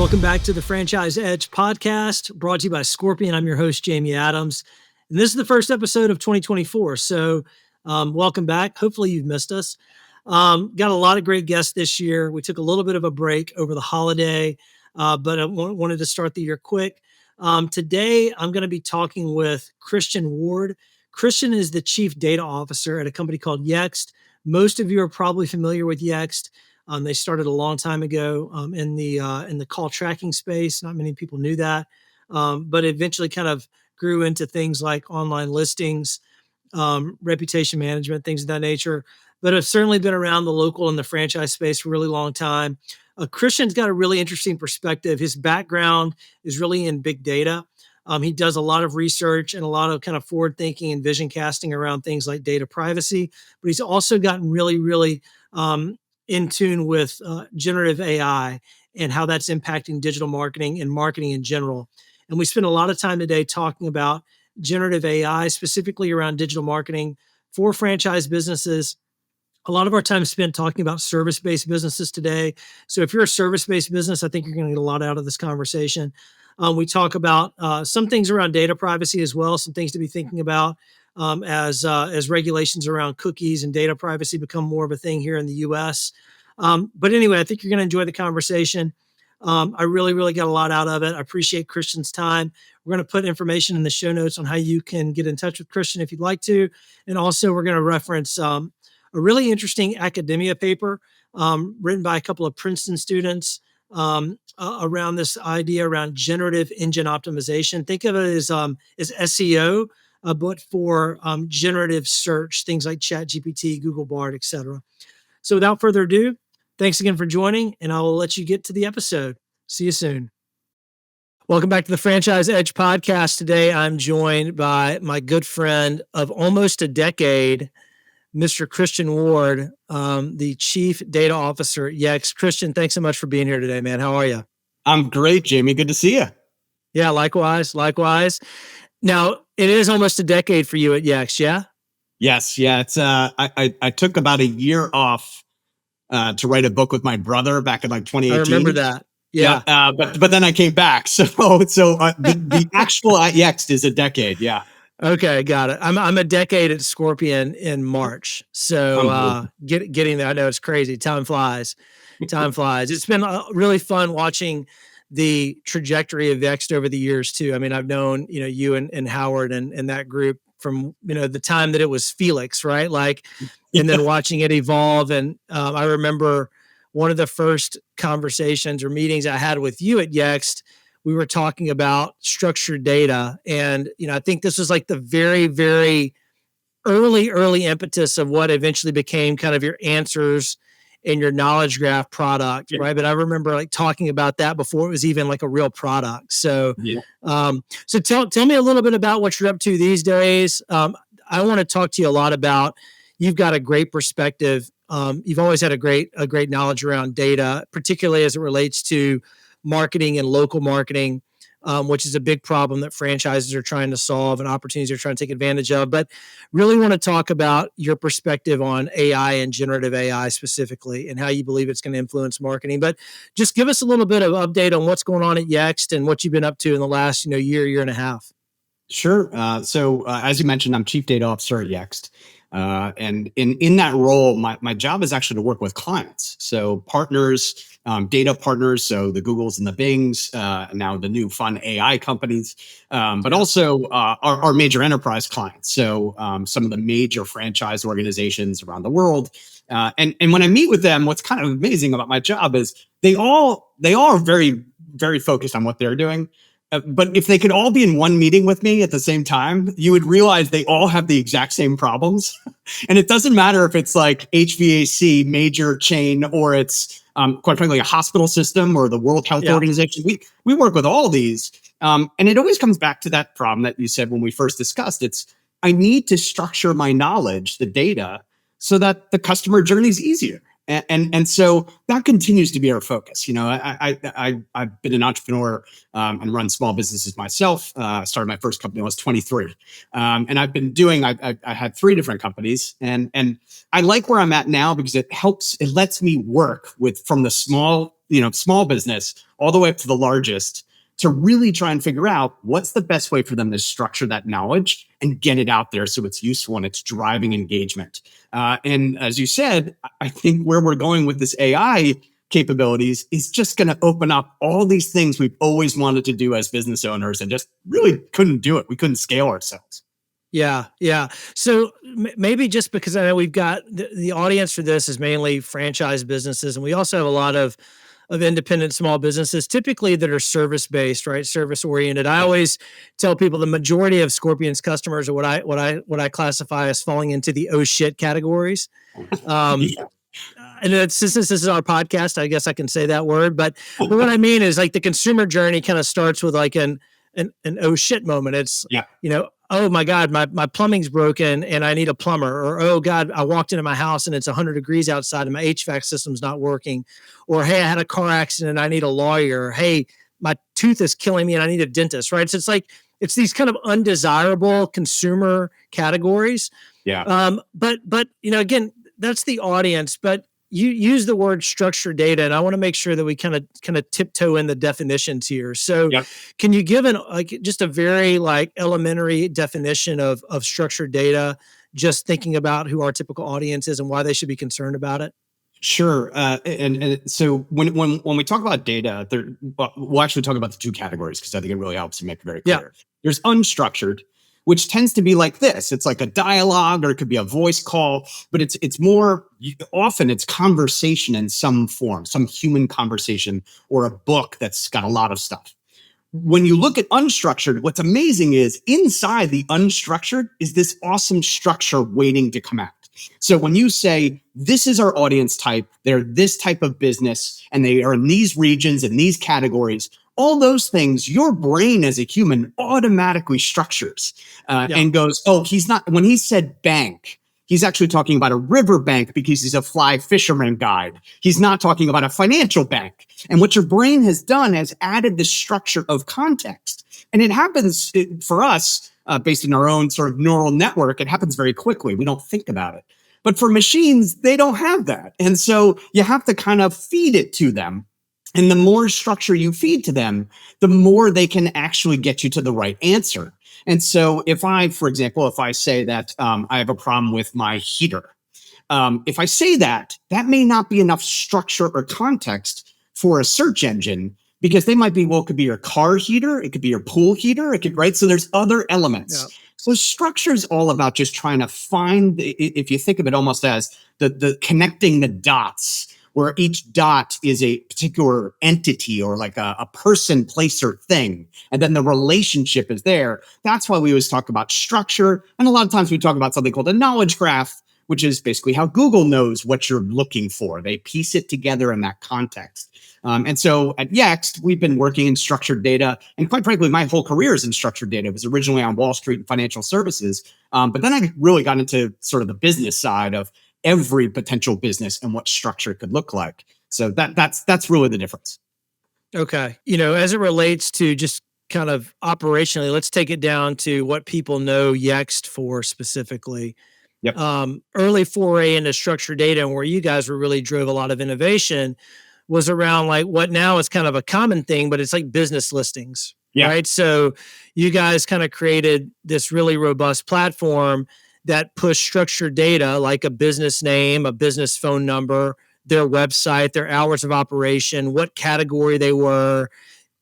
Welcome back to the Franchise Edge podcast, brought to you by Scorpion. I'm your host, Jamie Adams. And this is the first episode of 2024. So welcome back. Hopefully you've missed us. Got a lot of great guests this year. We took a little bit of a break over the holiday, but I wanted to start the year quick. Today, I'm going to be talking with Christian Ward. Christian is the Chief Data Officer at a company called Yext. Most of you are probably familiar with Yext. They started a long time ago in the call tracking space. Not many people knew that, but eventually kind of grew into things like online listings, reputation management, things of that nature. But have certainly been around the local and the franchise space for a really long time. Christian's got a really interesting perspective. His background is really in big data. He does a lot of research and a lot of kind of forward thinking and vision casting around things like data privacy. But he's also gotten really in tune with generative AI and how that's impacting digital marketing and marketing in general. And we spent a lot of time today talking about generative AI, specifically around digital marketing for franchise businesses. A lot of our time spent talking about service-based businesses today. So if you're a service-based business, I think you're going to get a lot out of this conversation. We talk about some things around data privacy as well, some things to be thinking about as regulations around cookies and data privacy become more of a thing here in the U.S. But anyway, I think you're going to enjoy the conversation. I really got a lot out of it. I appreciate Christian's time. We're going to put information in the show notes on how you can get in touch with Christian if you'd like to. And also we're going to reference a really interesting academia paper written by a couple of Princeton students around this idea around generative engine optimization. Think of it as SEO, but for generative search, things like ChatGPT, Google Bard, etc. So without further ado, thanks again for joining, and I will let you get to the episode. See you soon. Welcome back to the Franchise Edge podcast. Today, I'm joined by my good friend of almost a decade, Mr. Christian Ward, the Chief Data Officer at Yext. Christian, thanks so much for being here today, man. How are you? I'm great, Jamie. Good to see you. Yeah, likewise. Now, it is almost a decade for you at Yext, yeah? Yes, yeah. It's I took about a year off to write a book with my brother back in like 2018. I remember that. Yeah. But then I came back. So the actual Yext is a decade. Yeah. Okay, got it. I'm a decade at Scorpion in March, so getting there. I know it's crazy. Time flies. It's been really fun watching the trajectory of Yext over the years too. I mean, I've known you and Howard and that group from the time that it was Felix, right? And then watching it evolve. And I remember one of the first conversations or meetings I had with you at Yext. We were talking about structured data. And, I think this was like the very, very early impetus of what eventually became kind of your answers and your knowledge graph product, right? But I remember talking about that before it was even like a real product. So, so tell me a little bit about what you're up to these days. I want to talk to you a lot about, you've got a great perspective. You've always had a great knowledge around data, particularly as it relates to marketing and local marketing, which is a big problem that franchises are trying to solve and opportunities they're trying to take advantage of. But really want to talk about your perspective on AI and generative AI specifically and how you believe it's going to influence marketing. But just give us a little bit of update on what's going on at Yext and what you've been up to in the last year and a half. Sure. So as you mentioned, I'm Chief Data Officer at Yext. And in that role, my job is actually to work with clients. So partners, data partners, so the Googles and the Bings, now the new fun AI companies, but also our major enterprise clients. So some of the major franchise organizations around the world. And when I meet with them, what's kind of amazing about my job is they are very, very focused on what they're doing. But if they could all be in one meeting with me at the same time, you would realize they all have the exact same problems. And it doesn't matter if it's like HVAC, major chain, or it's quite frankly a hospital system or the World Health Organization. We work with all these. And it always comes back to that problem that you said when we first discussed. It's I need to structure my knowledge, the data, so that the customer journey is easier. And so that continues to be our focus. I've been an entrepreneur and run small businesses myself. Started my first company when I was 23. And I've been doing, I had 3 different companies. And I like where I'm at now because it lets me work from the small small business all the way up to the largest, to really try and figure out what's the best way for them to structure that knowledge and get it out there so it's useful and it's driving engagement. And as you said, I think where we're going with this AI capabilities is just going to open up all these things we've always wanted to do as business owners and just really couldn't do it. We couldn't scale ourselves. Yeah, yeah. So maybe just because I know we've got the audience for this is mainly franchise businesses, and we also have a lot of independent small businesses, typically that are service based, right? Service oriented. I always tell people the majority of Scorpion's customers are what I classify as falling into the oh shit categories. Yeah. And since this is our podcast, I guess I can say that word. But what I mean is like the consumer journey kind of starts with like an oh shit moment. It's oh my God, my plumbing's broken and I need a plumber. Or, oh God, I walked into my house and it's 100 degrees outside and my HVAC system's not working. Or, hey, I had a car accident and I need a lawyer. Or, hey, my tooth is killing me and I need a dentist, right? So it's these kind of undesirable consumer categories. Yeah. But again, that's the audience. But you use the word structured data, and I want to make sure that we kind of tiptoe in the definitions here. So, can you give just a very elementary definition of structured data? Just thinking about who our typical audience is and why they should be concerned about it. Sure. And so when we talk about data, we'll actually talk about the two categories because I think it really helps to make it very clear. Yeah. There's unstructured, which tends to be like this. It's like a dialogue, or it could be a voice call, but it's more often it's conversation in some form, some human conversation, or a book that's got a lot of stuff. When you look at unstructured, what's amazing is inside the unstructured is this awesome structure waiting to come out. So when you say, this is our audience type, they're this type of business, and they are in these regions and these categories, all those things, your brain as a human automatically structures and goes, oh, he's not, when he said bank, he's actually talking about a river bank because he's a fly fisherman guide. He's not talking about a financial bank. And what your brain has done has added the structure of context. And it happens for us, based on our own sort of neural network, it happens very quickly. We don't think about it. But for machines, they don't have that. And so you have to kind of feed it to them. And the more structure you feed to them, the more they can actually get you to the right answer. And so for example, if I say that I have a problem with my heater, if I say that may not be enough structure or context for a search engine, because they might be, well, it could be your car heater, it could be your pool heater, right? So there's other elements. Yeah. So structure is all about just trying to find, if you think of it almost as the connecting the dots, where each dot is a particular entity or like a person, place, or thing. And then the relationship is there. That's why we always talk about structure. And a lot of times we talk about something called a knowledge graph, which is basically how Google knows what you're looking for. They piece it together in that context. And so at Yext, we've been working in structured data. And quite frankly, my whole career is in structured data. It was originally on Wall Street and financial services. But then I really got into sort of the business side of every potential business and what structure could look like. So that's really the difference. Okay. As it relates to just kind of operationally, let's take it down to what people know Yext for specifically. Yep. Early foray into structured data, and where you guys really drove a lot of innovation, was around like what now is kind of a common thing, but it's like business listings, right? So you guys kind of created this really robust platform that pushed structured data like a business name, a business phone number, their website, their hours of operation, what category they were.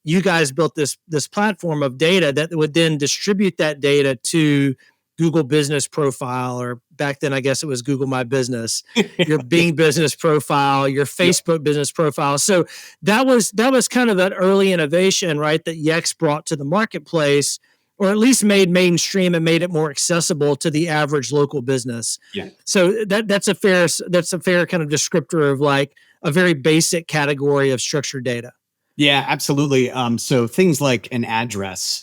You guys built this platform of data that would then distribute that data to Google Business Profile, or back then I guess it was Google My Business, your Bing Business Profile, your Facebook Business Profile. So that was kind of that early innovation, right, that Yext brought to the marketplace, or at least made mainstream and made it more accessible to the average local business. Yeah. So that's a fair kind of descriptor of like a very basic category of structured data. Yeah, absolutely. So things like an address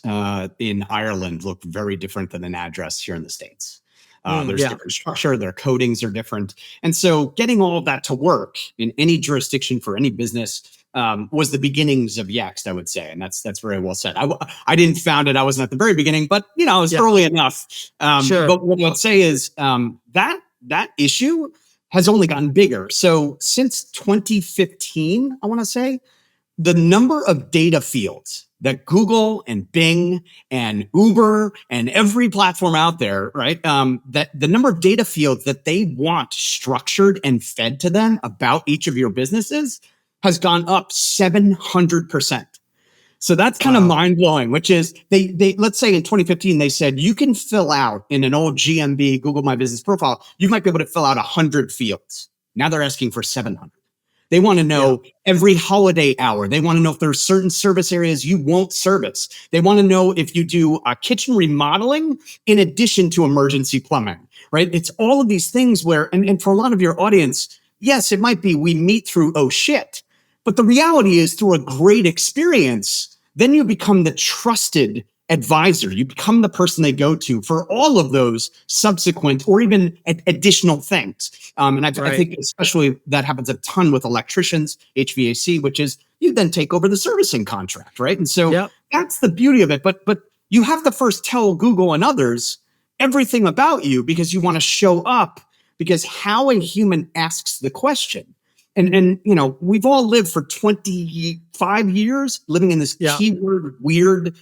in Ireland look very different than an address here in the States. There's different structure, their codings are different. And so getting all of that to work in any jurisdiction for any business was the beginnings of Yext, I would say. And that's very well said. I didn't found it. I wasn't at the very beginning, but it was early enough. Sure. But what I'd say is that issue has only gotten bigger. So since 2015, I want to say, the number of data fields that Google and Bing and Uber and every platform out there, right? That the number of data fields that they want structured and fed to them about each of your businesses has gone up 700%. So that's kind of Wow. mind blowing, which is they let's say in 2015, they said you can fill out in an old GMB, Google My Business profile, you might be able to fill out 100 fields. Now they're asking for 700. They want to Yeah. know every holiday hour. They want to know if there's certain service areas you won't service. They want to know if you do kitchen remodeling in addition to emergency plumbing, right? It's all of these things where, and for a lot of your audience, yes, it might be we meet through, oh shit. But the reality is through a great experience, then you become the trusted advisor. You become the person they go to for all of those subsequent or even additional things. And I think especially that happens a ton with electricians, HVAC, which is you then take over the servicing contract, right? And so that's the beauty of it. But you have to first tell Google and others everything about you because you want to show up, because how a human asks the question. And you know, we've all lived for 25 years living in this keyword weird,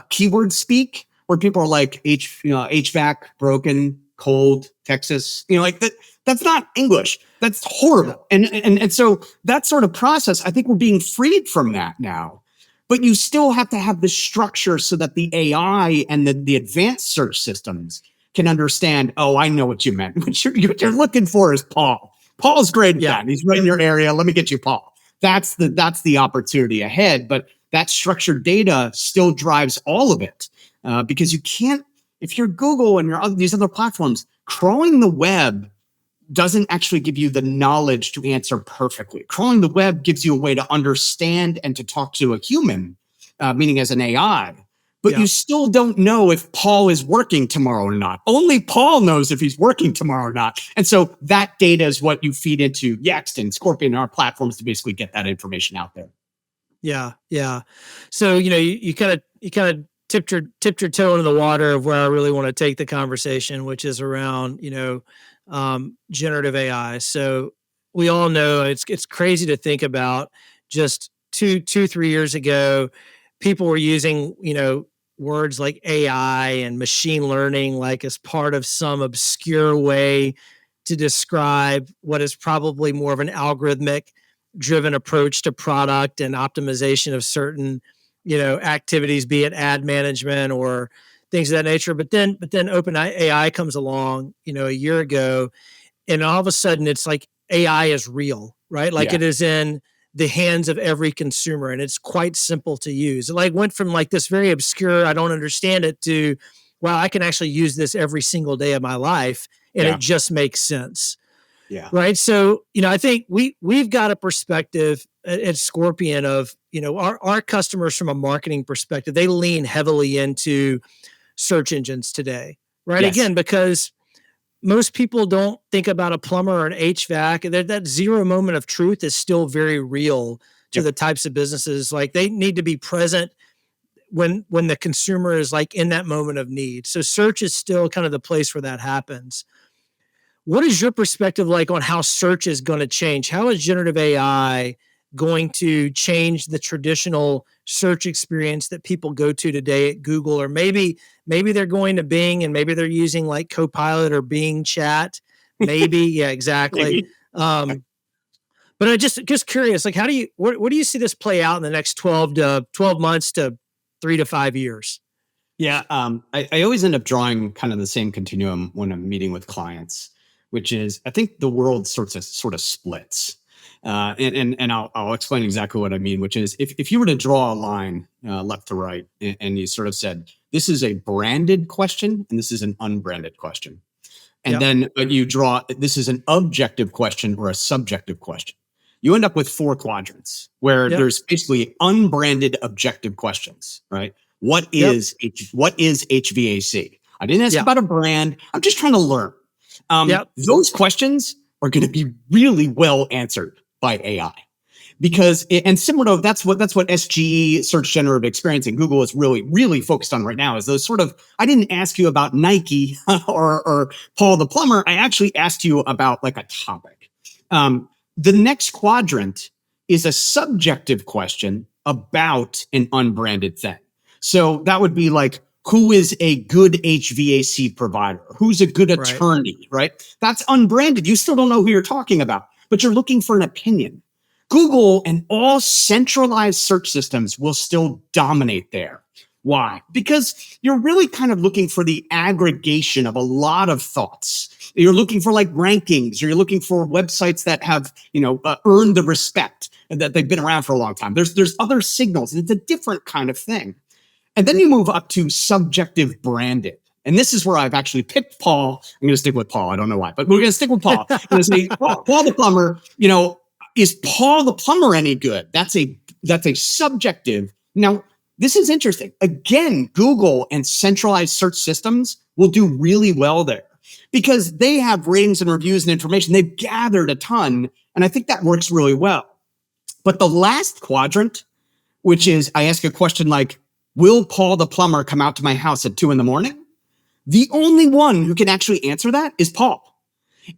keyword speak where people are like HVAC broken, cold, Texas, like that. That's not English. That's horrible. And so that sort of process, I think we're being freed from that now. But you still have to have the structure so that the AI and the advanced search systems can understand, oh, I know what you meant. What you're looking for is Paul. Paul's great at that. He's right in your area. Let me get you Paul. That's the opportunity ahead. But that structured data still drives all of it because you can't, if you're Google and these other platforms, crawling the web doesn't actually give you the knowledge to answer perfectly. Crawling the web gives you a way to understand and to talk to a human, meaning as an AI. But you still don't know if Paul is working tomorrow or not. Only Paul knows if he's working tomorrow or not. And so that data is what you feed into Yext and Scorpion and our platforms to basically get that information out there. Yeah, yeah. So you kind of tipped your toe into the water of where I really want to take the conversation, which is around generative AI. So we all know it's crazy to think about. Just 3 years ago, people were using words like AI and machine learning like as part of some obscure way to describe what is probably more of an algorithmic driven approach to product and optimization of certain activities, be it ad management or things of that nature. But then open AI comes along a year ago, and all of a sudden it's like AI is real, right? Like it is in the hands of every consumer, and it's quite simple to use. It like went from like this very obscure, I don't understand it, to wow, I can actually use this every single day of my life, and it just makes sense. Yeah. Right. So, I think we've got a perspective at Scorpion of, our customers from a marketing perspective, they lean heavily into search engines today. Right. Yes. Again, because most people don't think about a plumber or an HVAC. That zero moment of truth is still very real to the types of businesses. Like they need to be present when the consumer is like in that moment of need. So search is still kind of the place where that happens. What is your perspective like on how search is going to change? How is generative AI going to change the traditional search experience that people go to today at Google? Or maybe they're going to Bing and maybe they're using like Copilot or Bing Chat. Maybe, yeah, exactly. But I just curious, like, what do you see this play out in the next 12 months to 3 to 5 years? Yeah, I always end up drawing kind of the same continuum when I'm meeting with clients, which is I think the world sort of splits, and I'll explain exactly what I mean. Which is if you were to draw a line left to right, and you sort of said this is a branded question and this is an unbranded question, and then you draw this is an objective question or a subjective question, you end up with 4 quadrants where there's basically unbranded objective questions, right? What is HVAC? I didn't ask about a brand. I'm just trying to learn. Those questions are going to be really well answered by AI And similar to that's what SGE, search generative experience, and Google is really focused on right now, is those sort of, I didn't ask you about Nike or Paul the plumber. I actually asked you about like a topic. The next quadrant is a subjective question about an unbranded thing. So that would be like, who is a good HVAC provider? Who's a good attorney, right? That's unbranded. You still don't know who you're talking about, but you're looking for an opinion. Google and all centralized search systems will still dominate there. Why? Because you're really kind of looking for the aggregation of a lot of thoughts. You're looking for like rankings, or you're looking for websites that have, earned the respect and that they've been around for a long time. There's other signals, and it's a different kind of thing. And then you move up to subjective branded. And this is where I've actually picked Paul. I'm going to stick with Paul. I don't know why, but we're going to stick with Paul. I'm going to say, Paul the plumber, is Paul the plumber any good? That's a subjective. Now, this is interesting. Again, Google and centralized search systems will do really well there because they have ratings and reviews and information. They've gathered a ton. And I think that works really well. But the last quadrant, which is I ask a question like, will Paul the plumber come out to my house at 2 a.m? The only one who can actually answer that is Paul.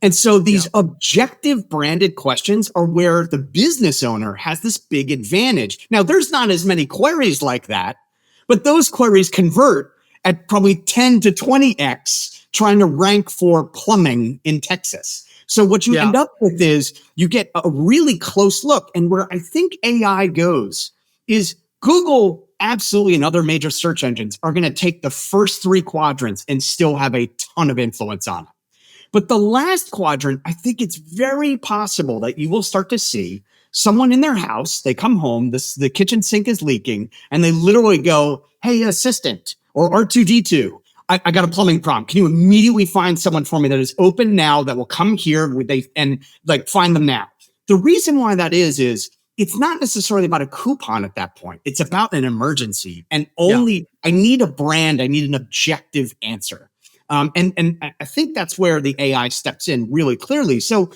And so these objective branded questions are where the business owner has this big advantage. Now, there's not as many queries like that, but those queries convert at probably 10 to 20x trying to rank for plumbing in Texas. So what you end up with is you get a really close look. And where I think AI goes is Google absolutely and other major search engines are going to take the first 3 quadrants and still have a ton of influence on it. But the last quadrant, I think it's very possible that you will start to see someone in their house, they come home, the kitchen sink is leaking, and they literally go, hey, assistant, or R2D2, I got a plumbing problem. Can you immediately find someone for me that is open now that will come here and find them now? The reason why that is it's not necessarily about a coupon at that point. It's about an emergency. And I need a brand, I need an objective answer. And I think that's where the AI steps in really clearly. So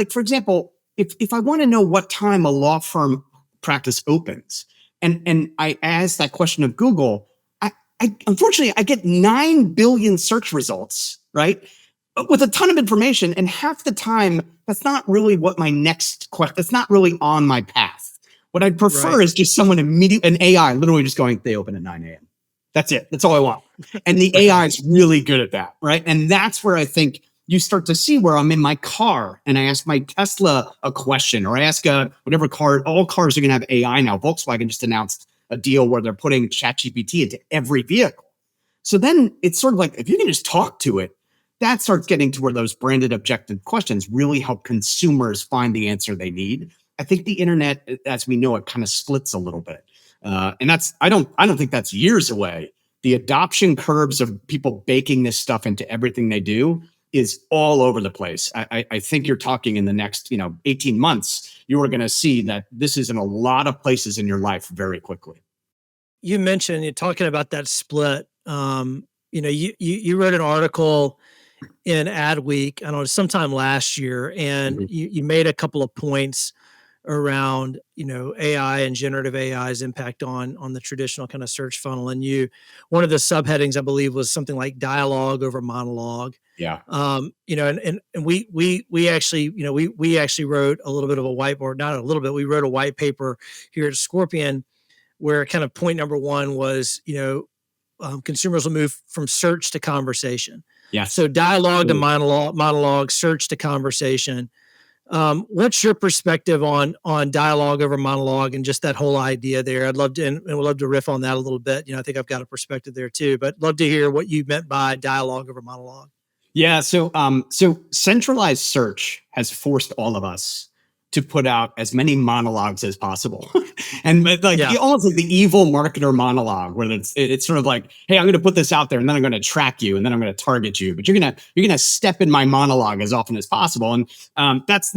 for example, if I want to know what time a law firm practice opens, and I ask that question of Google, unfortunately, I get 9 billion search results, right? With a ton of information, and half the time, that's not really what my next question, that's not really on my path. What I'd prefer is just someone an AI literally just going, they open at 9 a.m. That's it. That's all I want. And the AI is really good at that, right? And that's where I think you start to see where I'm in my car and I ask my Tesla a question, or I ask whatever car, all cars are going to have AI now. Volkswagen just announced a deal where they're putting ChatGPT into every vehicle. So then it's sort of like, if you can just talk to it, that starts getting to where those branded objective questions really help consumers find the answer they need. I think the internet, as we know it, kind of splits a little bit. And I don't think that's years away. The adoption curves of people baking this stuff into everything they do is all over the place. I think you're talking in the next 18 months, you are going to see that this is in a lot of places in your life very quickly. You mentioned, you're talking about that split. You wrote an article in Adweek, I don't know, sometime last year, and you made a couple of points around, AI and generative AI's impact on the traditional kind of search funnel. And one of the subheadings, I believe, was something like dialogue over monologue. Yeah. And we actually, we actually wrote a little bit of a whiteboard, not a little bit, we wrote a white paper here at Scorpion where kind of point number 1 was, consumers will move from search to conversation. Yeah. So dialogue to monologue, search to conversation. What's your perspective on dialogue over monologue and just that whole idea there? I'd love to, and we'd love to riff on that a little bit. I think I've got a perspective there too, but love to hear what you meant by dialogue over monologue. Yeah. So centralized search has forced all of us to put out as many monologues as possible. And almost like the evil marketer monologue where it's sort of like, hey, I'm going to put this out there and then I'm going to track you and then I'm going to target you, but you're going to step in my monologue as often as possible. And that's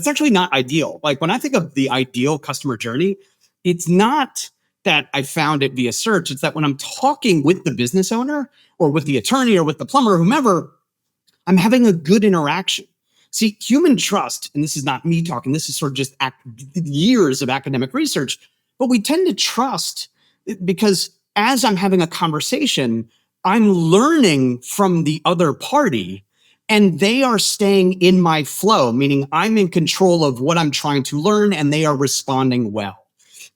actually not ideal. Like when I think of the ideal customer journey, it's not that I found it via search. It's that when I'm talking with the business owner or with the attorney or with the plumber or whomever, I'm having a good interaction. See, human trust, and this is not me talking, this is sort of just years of academic research, but we tend to trust because as I'm having a conversation, I'm learning from the other party and they are staying in my flow, meaning I'm in control of what I'm trying to learn and they are responding well.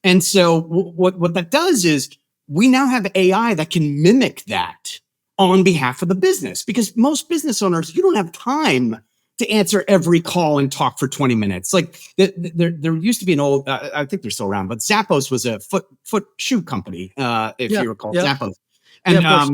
And so what that does is we now have AI that can mimic that on behalf of the business, because most business owners, you don't have time to answer every call and talk for 20 minutes. Like there used to be an old, I think they're still around, but Zappos was a foot shoe company, if Yeah. you recall Yeah. Zappos. Yeah. And Of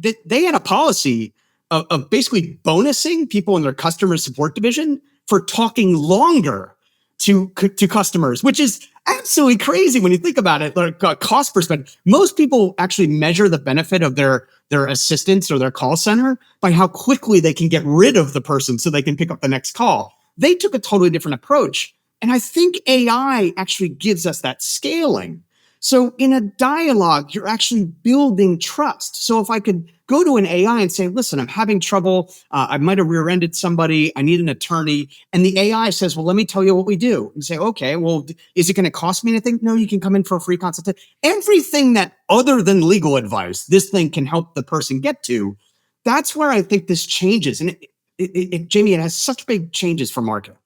course. they had a policy of basically bonusing people in their customer support division for talking longer to customers, which is absolutely crazy when you think about it. Like cost perspective, most people actually measure the benefit of their assistants or their call center by how quickly they can get rid of the person so they can pick up the next call. They took a totally different approach, and I think AI actually gives us that scaling. So in a dialogue, you're actually building trust. So if I could go to an AI and say, listen, I'm having trouble. I might have rear-ended somebody. I need an attorney. And the AI says, well, let me tell you what we do. And say, okay, well, is it going to cost me anything? No, you can come in for a free consultation. Everything that other than legal advice, this thing can help the person get to. That's where I think this changes. And Jamie, it has such big changes for marketing,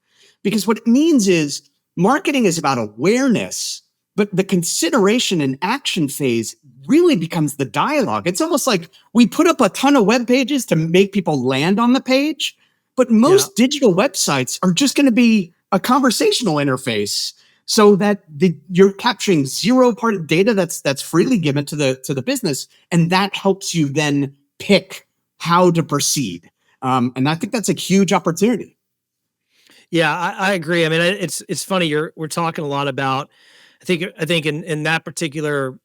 because what it means is marketing is about awareness, but the consideration and action phase really becomes the dialogue. It's almost like we put up a ton of web pages to make people land on the page, but most digital websites are just going to be a conversational interface, so that you're capturing zero part of data that's freely given to the business, and that helps you then pick how to proceed. And I think that's a huge opportunity. Yeah, I agree. I mean, it's funny. We're talking a lot about. I think in that particular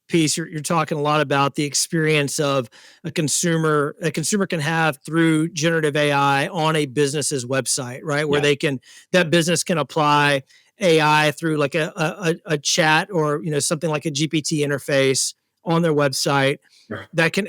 piece, you're talking a lot about the experience of a consumer. A consumer can have through generative AI on a business's website, right? Where that business can apply AI through like a chat or something like a GPT interface on their website that can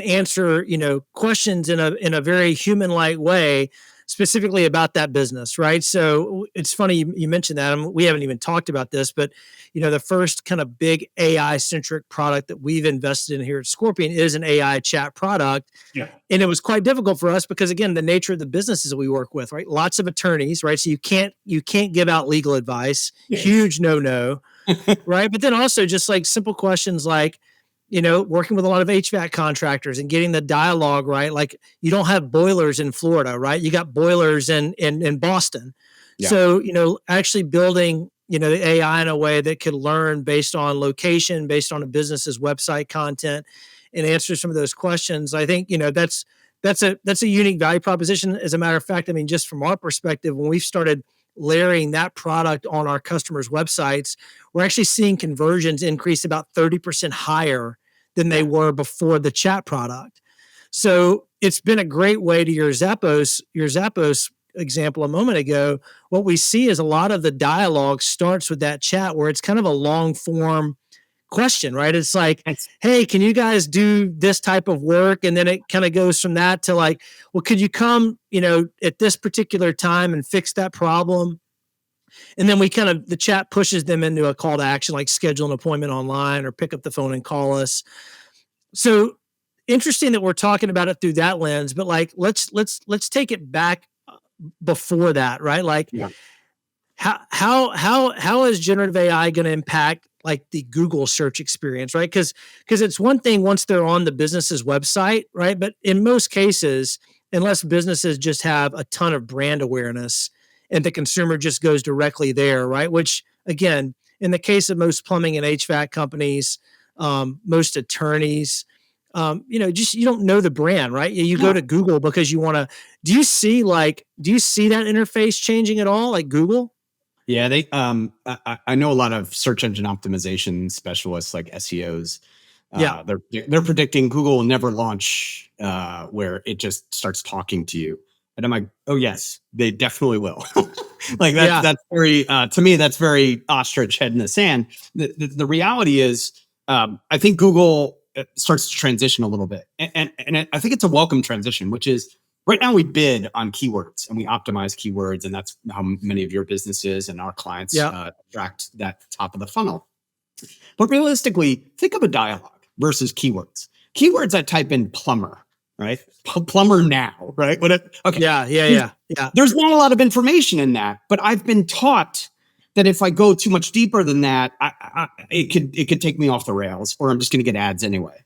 answer questions in a very human like way, specifically about that business, right? So it's funny you mentioned that. We haven't even talked about this, but the first kind of big AI centric product that we've invested in here at Scorpion is an AI chat product. Yeah. And it was quite difficult for us because, again, the nature of the businesses that we work with, right? Lots of attorneys, right? So you can't give out legal advice. Yes. Huge no, right? But then also just like simple questions like, working with a lot of HVAC contractors and getting the dialogue right. Like you don't have boilers in Florida, right? You got boilers in Boston. Yeah. So, actually building, the AI in a way that could learn based on location, based on a business's website content, and answer some of those questions. I think, that's a unique value proposition. As a matter of fact, I mean, just from our perspective, when we've started layering that product on our customers' websites, we're actually seeing conversions increase about 30% higher than they were before the chat product. So it's been a great way to your Zappos example a moment ago. What we see is a lot of the dialogue starts with that chat where it's kind of a long form question, right? It's like, hey, can you guys do this type of work? And then it kind of goes from that to like, well, could you come, at this particular time and fix that problem? And then the chat pushes them into a call to action, like schedule an appointment online or pick up the phone and call us. So interesting that we're talking about it through that lens, but like, let's take it back before that, right? Like how is generative AI going to impact like the Google search experience, right? Because it's one thing once they're on the business's website, right? But in most cases, unless businesses just have a ton of brand awareness and the consumer just goes directly there, right? Which again, in the case of most plumbing and HVAC companies, most attorneys, just you don't know the brand, right? You go to Google because you want to. Do you see that interface changing at all, like Google? Yeah, they. I know a lot of search engine optimization specialists, like SEOs. They're predicting Google will never launch where it just starts talking to you. And I'm like, oh yes, they definitely will. Like that's very to me, that's very ostrich head in the sand. The reality is, I think Google starts to transition a little bit, and I think it's a welcome transition, which is Right now we bid on keywords and we optimize keywords, and that's how many of your businesses and our clients Yeah. attract that top of the funnel. But realistically, think of a dialogue versus keywords. Keywords, I type in plumber, right? Plumber now, right? Okay. Yeah. There's not a lot of information in that, but I've been taught that if I go too much deeper than that, it could take me off the rails, or I'm just going to get ads anyway.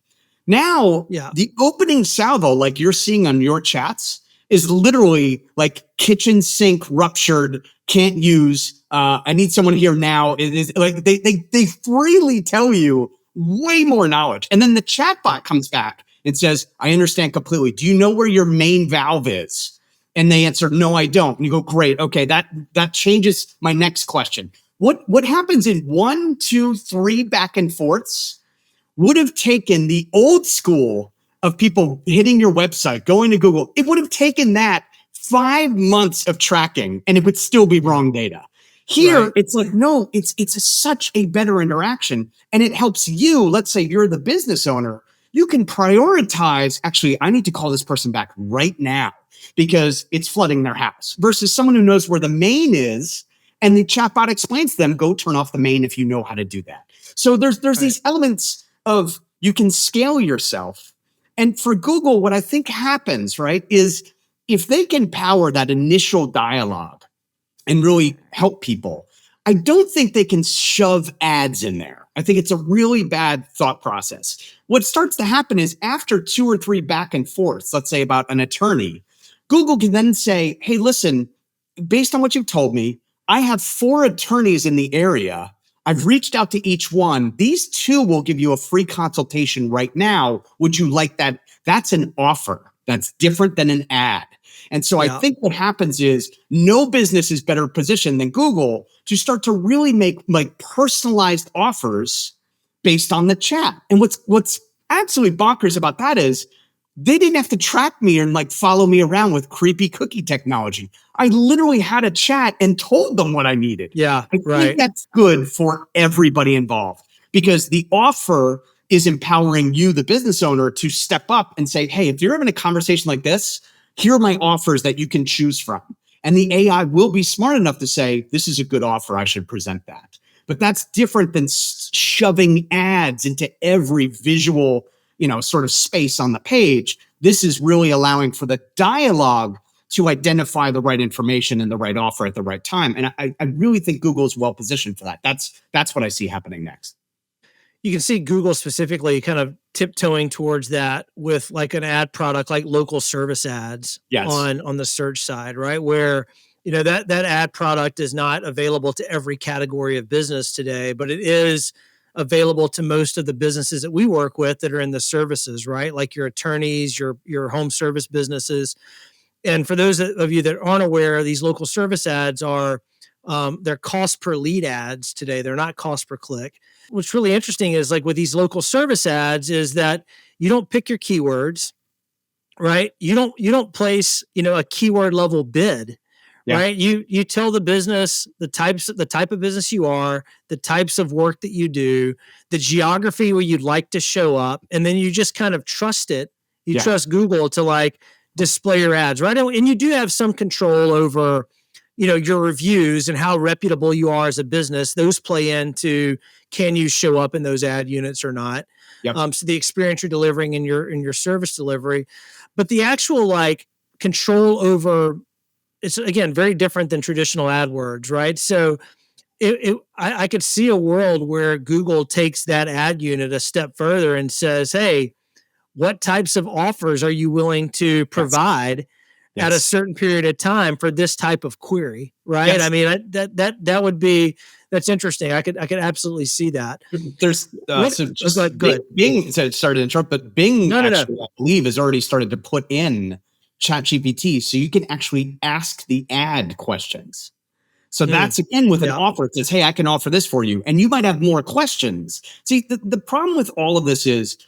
Now, Yeah. the opening salvo, like you're seeing on your chats, is literally like kitchen sink ruptured, can't use. I need someone here now. It is like they freely tell you way more knowledge, and then the chatbot comes back and says, "I understand completely. Do you know where your main valve is?" And they answer, "No, I don't." And you go, "Great, okay, that changes my next question. What happens in 1, 2, 3 back and forths would have taken the old school of people hitting your website, going to Google. It would have taken that 5 months of tracking, and it would still be wrong data. Here, Right. it's like, no, it's such a better interaction, and it helps you. Let's say you're the business owner. You can prioritize, actually, I need to call this person back right now because it's flooding their house, versus someone who knows where the main is, and the chatbot explains to them, go turn off the main if you know how to do that. So there's these elements of you can scale yourself. And for Google, what I think happens, right, is if they can power that initial dialogue and really help people, I don't think they can shove ads in there. I think it's a really bad thought process. What starts to happen is after 2 or 3 back and forths, let's say about an attorney, Google can then say, hey, listen, based on what you've told me, I have 4 attorneys in the area. I've reached out to each one. These 2 will give you a free consultation right now. Would you like that? That's an offer. That's different than an ad. And so I think what happens is no business is better positioned than Google to start to really make like personalized offers based on the chat. And what's absolutely bonkers about that is they didn't have to track me and like follow me around with creepy cookie technology. I literally had a chat and told them what I needed. Yeah. I think that's good for everybody involved because the offer is empowering you, the business owner, to step up and say, hey, if you're having a conversation like this, here are my offers that you can choose from. And the AI will be smart enough to say, this is a good offer. I should present that. But that's different than shoving ads into every visual, sort of space on the page. This is really allowing for the dialogue to identify the right information and the right offer at the right time. And I really think Google is well positioned for that. That's what I see happening next. You can see Google specifically kind of tiptoeing towards that with like an ad product like local service ads on the search side, right? Where that ad product is not available to every category of business today, but it is available to most of the businesses that we work with that are in the services, right? Like your attorneys, your home service businesses. And for those of you that aren't aware, these local service ads are they're cost per lead ads today. They're not cost per click. What's really interesting is like with these local service ads is that you don't pick your keywords, right? You don't place, a keyword level bid, right? You tell the business the type of business you are, the types of work that you do, the geography where you'd like to show up, and then you just kind of trust it. You trust Google to like display your ads, right? And you do have some control over, your reviews and how reputable you are as a business. Those play into can you show up in those ad units or not? So the experience you're delivering in your service delivery, but the actual like control over it's again very different than traditional AdWords, right? So I could see a world where Google takes that ad unit a step further and says, hey, what types of offers are you willing to provide at a certain period of time for this type of query, right? I mean, that would be that's interesting. I could absolutely see that. There's Bing sorry to interrupt, but Bing actually, I believe, has already started to put in ChatGPT, so you can actually ask the ad questions. So that's again with an offer. It says, hey, I can offer this for you. And you might have more questions. See, the problem with all of this is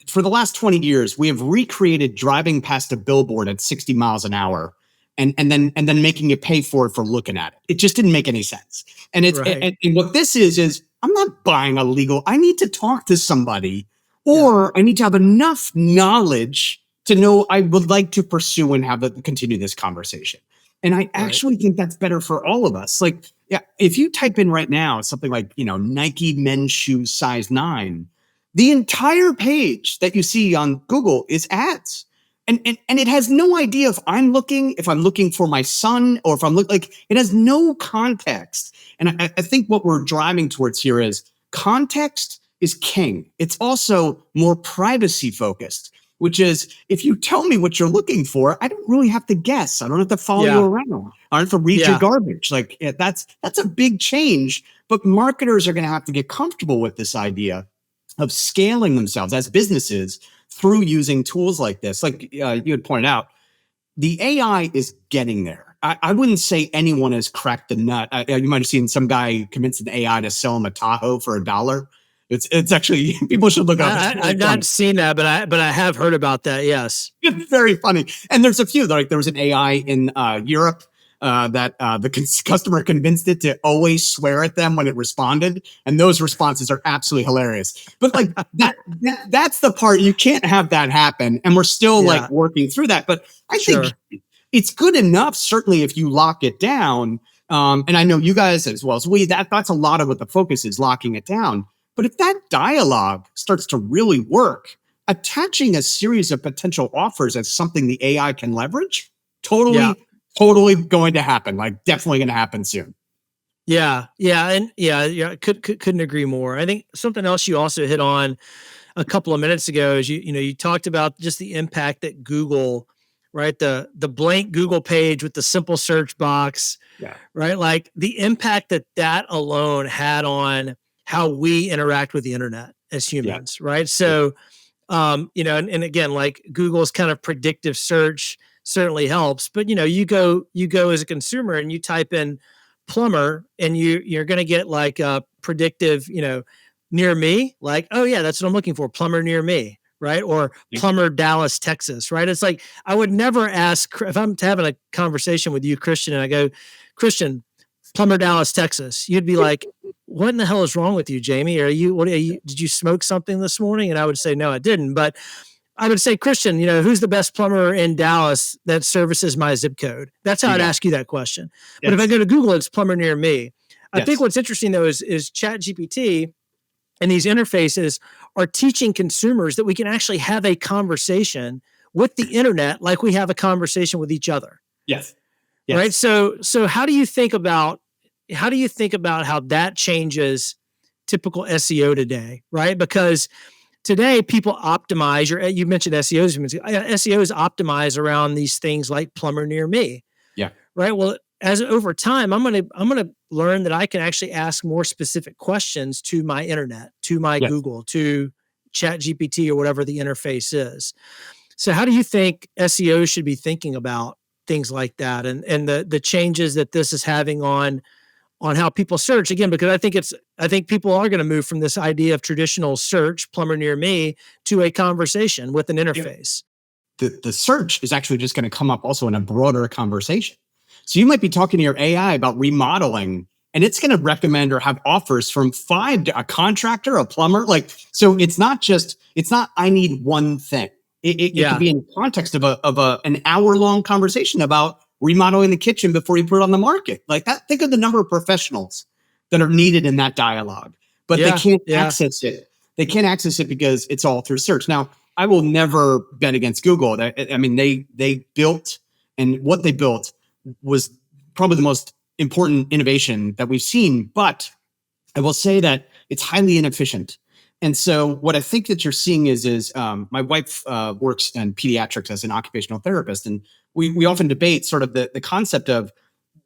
for the last 20 years, we have recreated driving past a billboard at 60 miles an hour and then making you pay for it for looking at it. It just didn't make any sense. And it's and what this is I'm not buying a legal. I need to talk to somebody, or I need to have enough knowledge to know I would like to pursue and continue this conversation. And I Right. actually think that's better for all of us. Like, yeah, if you type in right now something like, Nike men's shoes size 9, the entire page that you see on Google is ads. And it has no idea if I'm looking for my son, or if I'm like, it has no context. And I think what we're driving towards here is context is king. It's also more privacy focused, which is, if you tell me what you're looking for, I don't really have to guess. I don't have to follow you Yeah. around. I don't have to read your Yeah. garbage. Like, that's a big change. But marketers are going to have to get comfortable with this idea of scaling themselves as businesses through using tools like this. Like you had pointed out, the AI is getting there. I wouldn't say anyone has cracked the nut. You might have seen some guy convince an AI to sell him a Tahoe for $1. It's actually, people should look up. I've not seen that, but I have heard about that. Yes, it's very funny. And there's a few. Like, there was an AI in Europe that the customer convinced it to always swear at them when it responded, and those responses are absolutely hilarious. But like that's the part, you can't have that happen, and we're still like working through that. But I think it's good enough, certainly, if you lock it down. And I know you guys as well as that's a lot of what the focus is, locking it down. But if that dialogue starts to really work, attaching a series of potential offers as something the AI can leverage, totally going to happen. Like, definitely going to happen soon. Yeah. Couldn't agree more. I think something else you also hit on a couple of minutes ago is you talked about just the impact that Google, right? The blank Google page with the simple search box, right? Like, the impact that alone had on how we interact with the internet as humans, right? So, and again, like, Google's kind of predictive search certainly helps, but you go as a consumer and you type in plumber, and you're going to get like a predictive, near me, like, oh yeah, that's what I'm looking for, plumber near me, right? Or plumber Dallas, Texas, right? It's like, I would never ask, if I'm having a conversation with you, Christian, and I go, Christian, plumber Dallas, Texas, you'd be like, what in the hell is wrong with you, Jamie? Did you smoke something this morning? And I would say, no, I didn't. But I would say, Christian, who's the best plumber in Dallas that services my zip code? That's how I'd ask you that question. But if I go to Google, it's plumber near me. I think what's interesting, though, is ChatGPT and these interfaces are teaching consumers that we can actually have a conversation with the internet like we have a conversation with each other. Yes. Right. So how do you think about how that changes typical SEO today? Right. Because today people optimize you mentioned SEOs. SEOs optimize around these things like plumber near me. Yeah. Right. Well, as over time, I'm gonna learn that I can actually ask more specific questions to my internet, to my Google, to ChatGPT, or whatever the interface is. So how do you think SEO should be thinking about things like that, and the changes that this is having on how people search? Again, because I think people are going to move from this idea of traditional search, plumber near me, to a conversation with an interface. The search is actually just going to come up also in a broader conversation. So you might be talking to your AI about remodeling, and it's going to recommend or have offers from 5 a contractor, a plumber. Like, so it's not I need one thing. It could be in context of an hour-long conversation about remodeling the kitchen before you put it on the market. Like that. Think of the number of professionals that are needed in that dialogue, but they can't access it. They can't access it because it's all through search. Now, I will never bet against Google. I mean, they built, and what they built was probably the most important innovation that we've seen. But I will say that it's highly inefficient. And so what I think that you're seeing is my wife works in pediatrics as an occupational therapist. And we often debate sort of the concept of,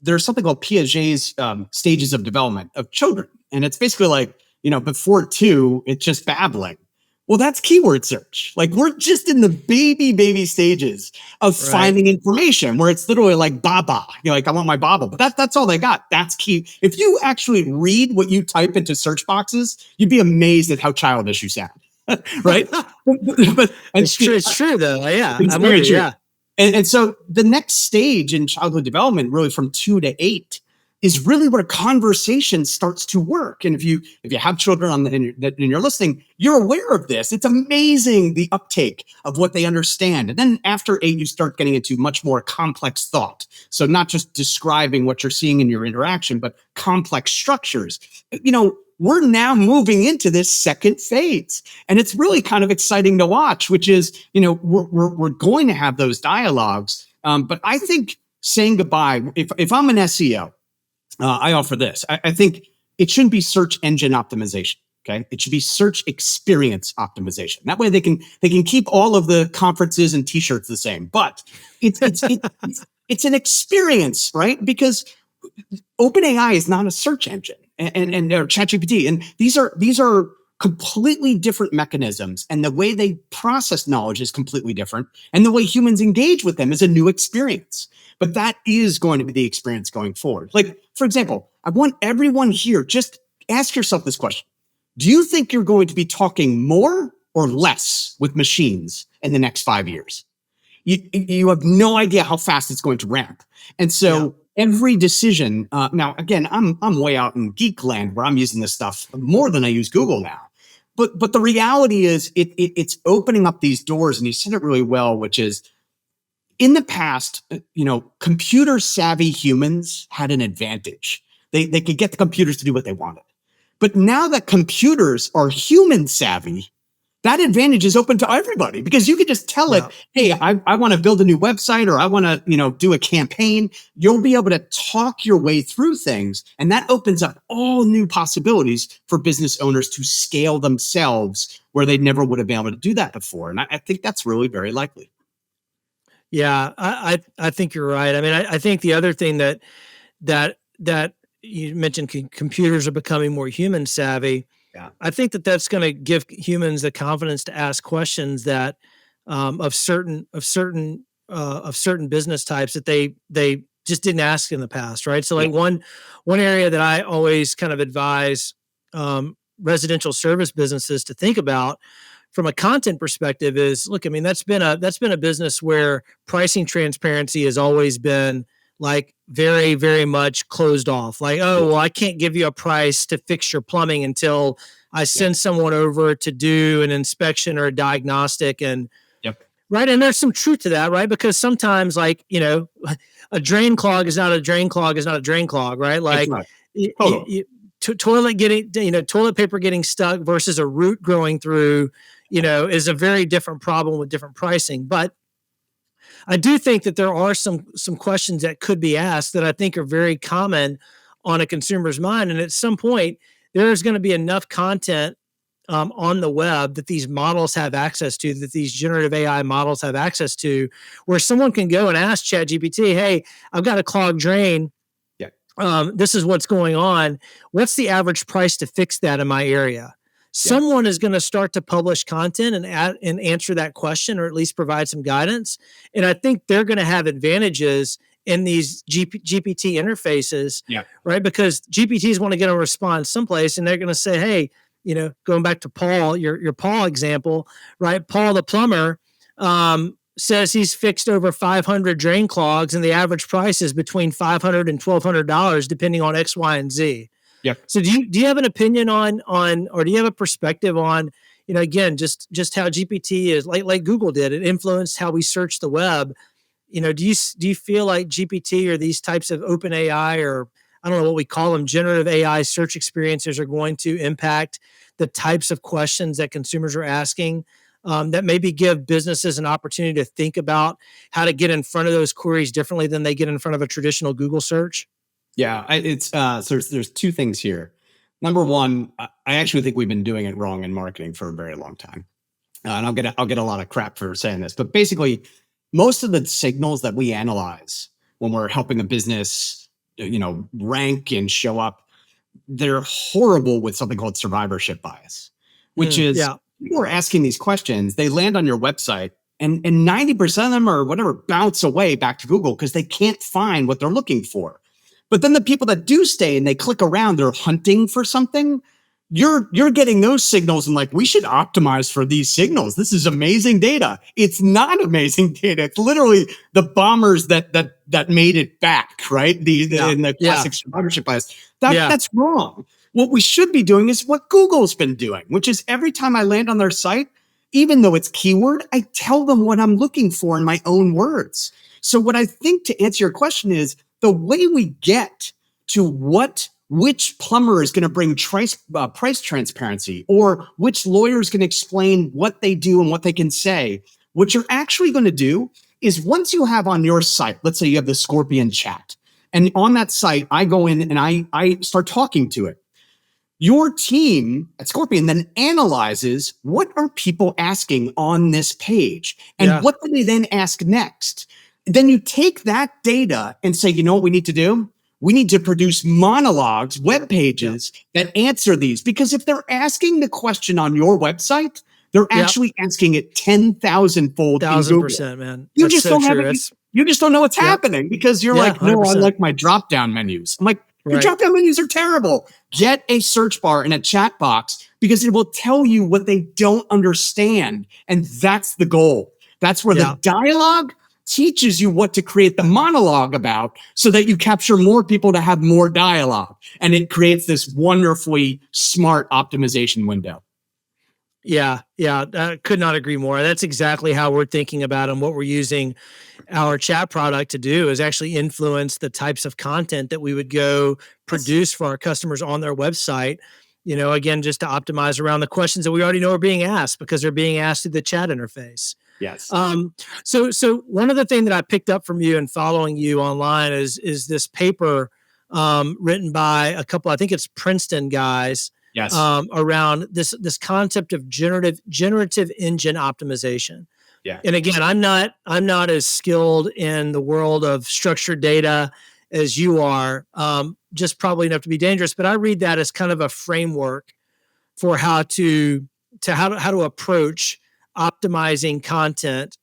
there's something called Piaget's stages of development of children. And it's basically like, before 2, it's just babbling. Well, that's keyword search. Like, we're just in the baby stages of finding information, where it's literally like baba. Like, I want my baba, but that's all they got. That's key. If you actually read what you type into search boxes, you'd be amazed at how childish you sound. Right? But it's true though. Yeah, I'm very true. Yeah. And so the next stage in childhood development, really from 2 to 8, is really where conversation starts to work. And if you have children and you're listening, you're aware of this. It's amazing the uptake of what they understand. And then after 8, you start getting into much more complex thought. So not just describing what you're seeing in your interaction, but complex structures. We're now moving into this second phase, and it's really kind of exciting to watch. Which is, we're going to have those dialogues. But I think saying goodbye. If I'm an SEO. I offer this. I think it shouldn't be search engine optimization. Okay, it should be search experience optimization. That way, they can keep all of the conferences and T-shirts the same. But it's an experience, right? Because OpenAI is not a search engine, and or ChatGPT, and these are completely different mechanisms, and the way they process knowledge is completely different, and the way humans engage with them is a new experience. But that is going to be the experience going forward. Like, for example, I want everyone here, just ask yourself this question. Do you think you're going to be talking more or less with machines in the next 5 years? You have no idea how fast it's going to ramp. And so every decision, now, again, I'm way out in geek land where I'm using this stuff more than I use Google now. But the reality is it's opening up these doors, and you said it really well, which is, in the past, computer savvy humans had an advantage. They could get the computers to do what they wanted. But now that computers are human savvy, that advantage is open to everybody, because you could just tell it, hey, I want to build a new website, or I want to, do a campaign. You'll be able to talk your way through things. And that opens up all new possibilities for business owners to scale themselves where they never would have been able to do that before. And I think that's really very likely. Yeah, I think you're right. I mean, I think the other thing that you mentioned, computers are becoming more human savvy. Yeah. I think that's going to give humans the confidence to ask questions that of certain business types that they just didn't ask in the past, right? So, like one area that I always kind of advise residential service businesses to think about from a content perspective is, look, I mean, that's been a business where pricing transparency has always been like very, very much closed off. Like, oh, well, I can't give you a price to fix your plumbing until I send someone over to do an inspection or a diagnostic. And right. And there's some truth to that, right? Because sometimes, like, a drain clog is not a drain clog is not a drain clog, right? Like, toilet paper getting stuck versus a root growing through, is a very different problem with different pricing. But I do think that there are some questions that could be asked that I think are very common on a consumer's mind. And at some point, there's going to be enough content on the web that these models have access to, that these generative AI models have access to, where someone can go and ask ChatGPT, hey, I've got a clogged drain. This is what's going on. What's the average price to fix that in my area? Someone is going to start to publish content and answer that question, or at least provide some guidance. And I think they're going to have advantages in these GPT interfaces, right? Because GPTs want to get a response someplace, and they're going to say, hey, going back to Paul, your Paul example, right? Paul the plumber says he's fixed over 500 drain clogs, and the average price is between $500 and $1,200, depending on X, Y, and Z. So do you have an opinion on, or do you have a perspective on, again, just how GPT is like Google did, it influenced how we search the web. Do you feel like GPT or these types of open AI, or I don't know what we call them, generative AI search experiences, are going to impact the types of questions that consumers are asking, that maybe give businesses an opportunity to think about how to get in front of those queries differently than they get in front of a traditional Google search? Yeah, it's so there's two things here. Number one, I actually think we've been doing it wrong in marketing for a very long time, and I'll get a lot of crap for saying this, but basically, most of the signals that we analyze when we're helping a business, rank and show up, they're horrible with something called survivorship bias, which is people are asking these questions, they land on your website, and 90% of them or whatever bounce away back to Google because they can't find what they're looking for. But then the people that do stay and they click around, they're hunting for something. you're getting those signals and like, we should optimize for these signals. This is amazing data. It's not amazing data. It's literally the bombers that made it back, right? In the classic survivorship bias. That's wrong. What we should be doing is what Google's been doing, which is every time I land on their site, even though it's keyword, I tell them what I'm looking for in my own words. So what I think, to answer your question, is the way we get to which plumber is going to bring price transparency, or which lawyer is going to explain what they do and what they can say. What you're actually going to do is, once you have on your site, let's say you have the Scorpion chat, and on that site, I go in and I start talking to it. Your team at Scorpion then analyzes, what are people asking on this page, and what do they then ask next? Then you take that data and say, you know what we need to do? We need to produce monologues, web pages that answer these. Because if they're asking the question on your website, they're actually asking it 10,000-fold. 1,000%, man. You just don't have it. You just don't know what's happening, because you're like, no, 100%. I like my drop-down menus. I'm like, your drop-down menus are terrible. Get a search bar and a chat box, because it will tell you what they don't understand. And that's the goal. That's where the dialogue teaches you what to create the monologue about, so that you capture more people to have more dialogue. And it creates this wonderfully smart optimization window. Yeah. I could not agree more. That's exactly how we're thinking about and what we're using our chat product to do, is actually influence the types of content that we would go produce for our customers on their website. Again, just to optimize around the questions that we already know are being asked, because they're being asked through the chat interface. Yes. So one of the things that I picked up from you and following you online is this paper written by a couple, I think it's Princeton guys. Yes. Around this concept of generative engine optimization. Yeah. And again, I'm not as skilled in the world of structured data as you are, just probably enough to be dangerous. But I read that as kind of a framework for how to approach optimizing content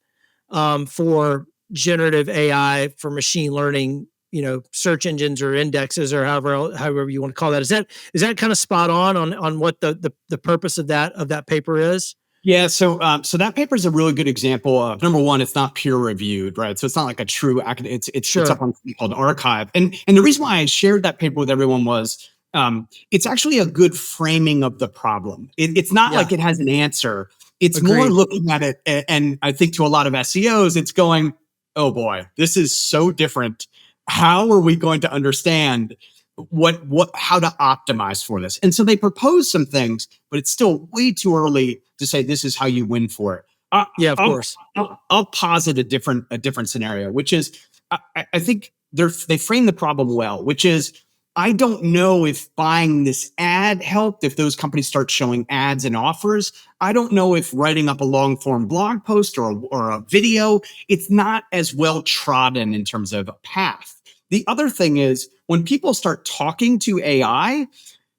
for generative AI, for machine learning, search engines or indexes, or however you want to call that. Is that kind of spot on what the purpose of that paper is? Yeah, so that paper is a really good example of, number one, it's not peer reviewed, right? So it's not like a true academic. It's up on something called Archive, and the reason why I shared that paper with everyone was, it's actually a good framing of the problem. It's not like it has an answer. It's more looking at it, and I think to a lot of SEOs, it's going, oh boy, this is so different. How are we going to understand how to optimize for this? And so they propose some things, but it's still way too early to say this is how you win for it. Of course. I'll posit a different scenario, which is, I think they frame the problem well, which is, I don't know if buying this ad helped, if those companies start showing ads and offers. I don't know if writing up a long form blog post or a video, it's not as well trodden in terms of a path. The other thing is, when people start talking to AI,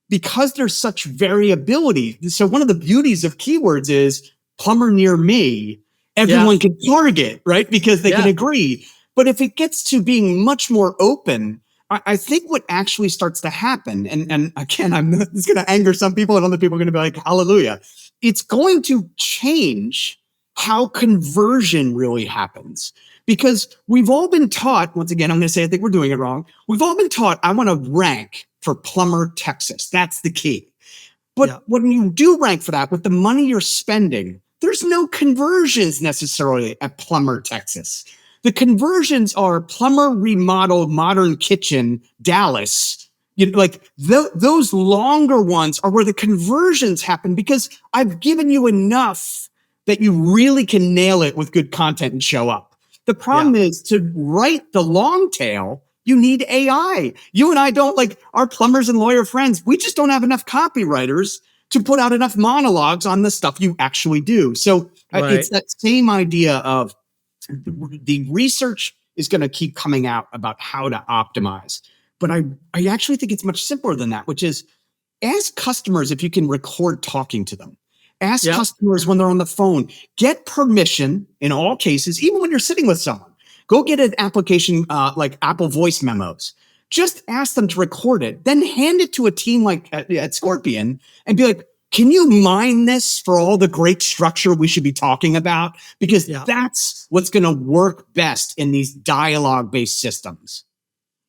because there's such variability. So one of the beauties of keywords is plumber near me, everyone can target, right? Because they can agree. But if it gets to being much more open, I think what actually starts to happen, and again, it's going to anger some people, and other people are going to be like, hallelujah. It's going to change how conversion really happens. Because we've all been taught, once again, I'm going to say I think we're doing it wrong. We've all been taught, I want to rank for plumber Texas. That's the key. But when you do rank for that, with the money you're spending, there's no conversions necessarily at plumber Texas. The conversions are plumber remodeled modern kitchen Dallas. Those longer ones are where the conversions happen, because I've given you enough that you really can nail it with good content and show up. The problem is, to write the long tail, you need AI. You and I don't, like our plumbers and lawyer friends, we just don't have enough copywriters to put out enough monologues on the stuff you actually do. So it's that same idea of, the research is going to keep coming out about how to optimize. But I actually think it's much simpler than that, which is, ask customers if you can record talking to them. Ask customers when they're on the phone. Get permission in all cases, even when you're sitting with someone. Go get an application like Apple Voice Memos. just ask them to record it, then hand it to a team like at Scorpion and be like, can you mine this for all the great structure we should be talking about? Because Yeah. that's what's going to work best in these dialogue-based systems.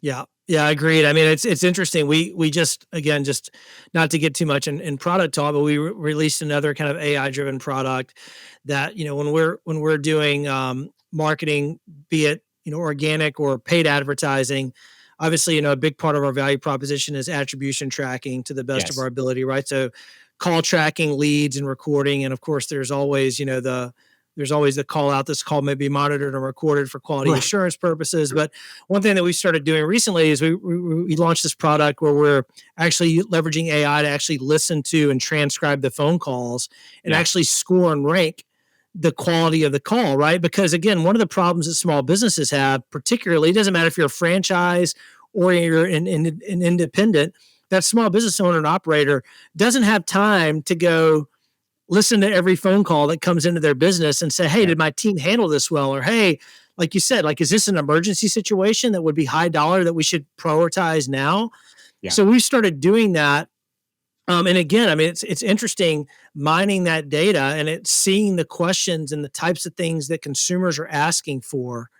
Yeah. Yeah, agreed. I mean, it's interesting. We just, again, just not to get too much in product talk, but we released another kind of AI driven product that, when we're doing marketing, be it, organic or paid advertising, obviously, a big part of our value proposition is attribution tracking to the best of Yes. our ability, right? So call tracking, leads, and recording. And of course, there's always, there's always the call out. This call may be monitored and recorded for quality Right. assurance purposes. But one thing that we started doing recently is we launched this product where we're actually leveraging AI to actually listen to and transcribe the phone calls and actually score and rank the quality of the call, right? Because again, one of the problems that small businesses have, particularly, it doesn't matter if you're a franchise or you're an independent, that small business owner and operator doesn't have time to go listen to every phone call that comes into their business and say, hey, did my team handle this well? Or, hey, like you said, like, is this an emergency situation that would be high dollar that we should prioritize now? Yeah. So we started doing that. And again, I mean, it's interesting mining that data and it's seeing the questions and the types of things that consumers are asking for,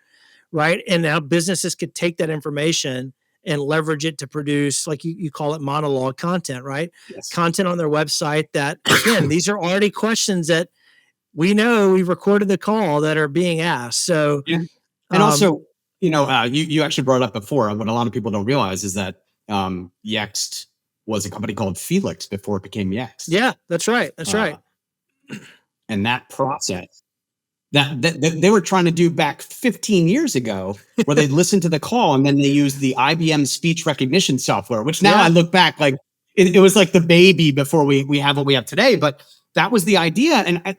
right? And how businesses could take that information and leverage it to produce, like you call it, monologue content, right? Yes. Content on their website that, again, these are already questions that we know we've recorded the call that are being asked. So, Yeah. And also, you actually brought it up before. What a lot of people don't realize is that Yext was a company called Felix before it became Yext. Yeah, that's right. That's right. And that process that they were trying to do back 15 years ago, where they listened to the call and then they used the IBM speech recognition software, which now I look back like it was like the baby before we have what we have today. But that was the idea. And I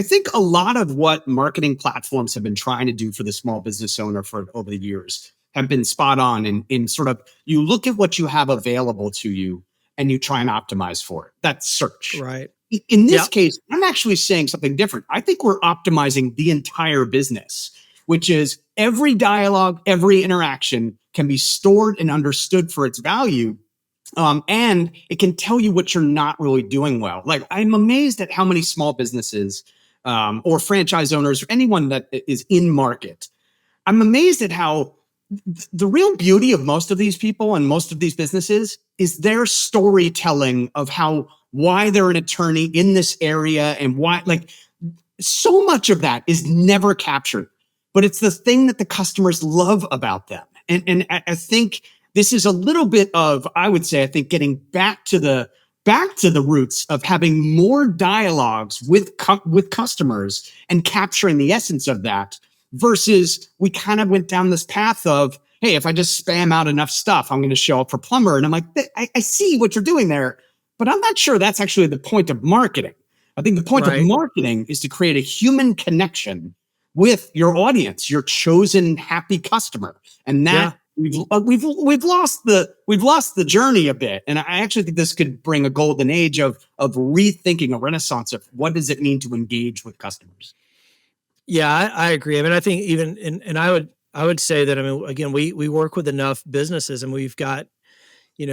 think a lot of what marketing platforms have been trying to do for the small business owner for over the years have been spot on in sort of, you look at what you have available to you and you try and optimize for it. That's search. Right. In this case, I'm actually saying something different. I think we're optimizing the entire business, which is every dialogue, every interaction can be stored and understood for its value. And it can tell you what you're not really doing well. Like, I'm amazed at how many small businesses or franchise owners or anyone that is in market. I'm amazed at how the real beauty of most of these people and most of these businesses is their storytelling of why they're an attorney in this area and why, like, so much of that is never captured, but it's the thing that the customers love about them. And I think this is a little bit of, I would say, I think getting back to the roots of having more dialogues with customers and capturing the essence of that, versus we kind of went down this path of, hey, if I just spam out enough stuff, I'm going to show up for plumber. And I'm like, I see what you're doing there, but I'm not sure that's actually the point of marketing. I think the point of marketing is to create a human connection with your audience, your chosen happy customer. And that we've lost the journey a bit. And I actually think this could bring a golden age of rethinking, a renaissance of what does it mean to engage with customers. Yeah, I agree. I mean, I think even, and I would say that, I mean, again, we work with enough businesses and we've got,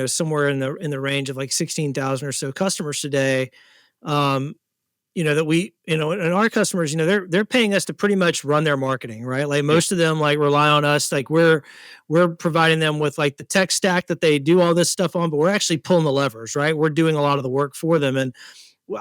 somewhere in the range of like 16,000 or so customers today. That we, and our customers, they're paying us to pretty much run their marketing, right? Like most of them like rely on us. Like we're providing them with like the tech stack that they do all this stuff on, but we're actually pulling the levers, right? We're doing a lot of the work for them. And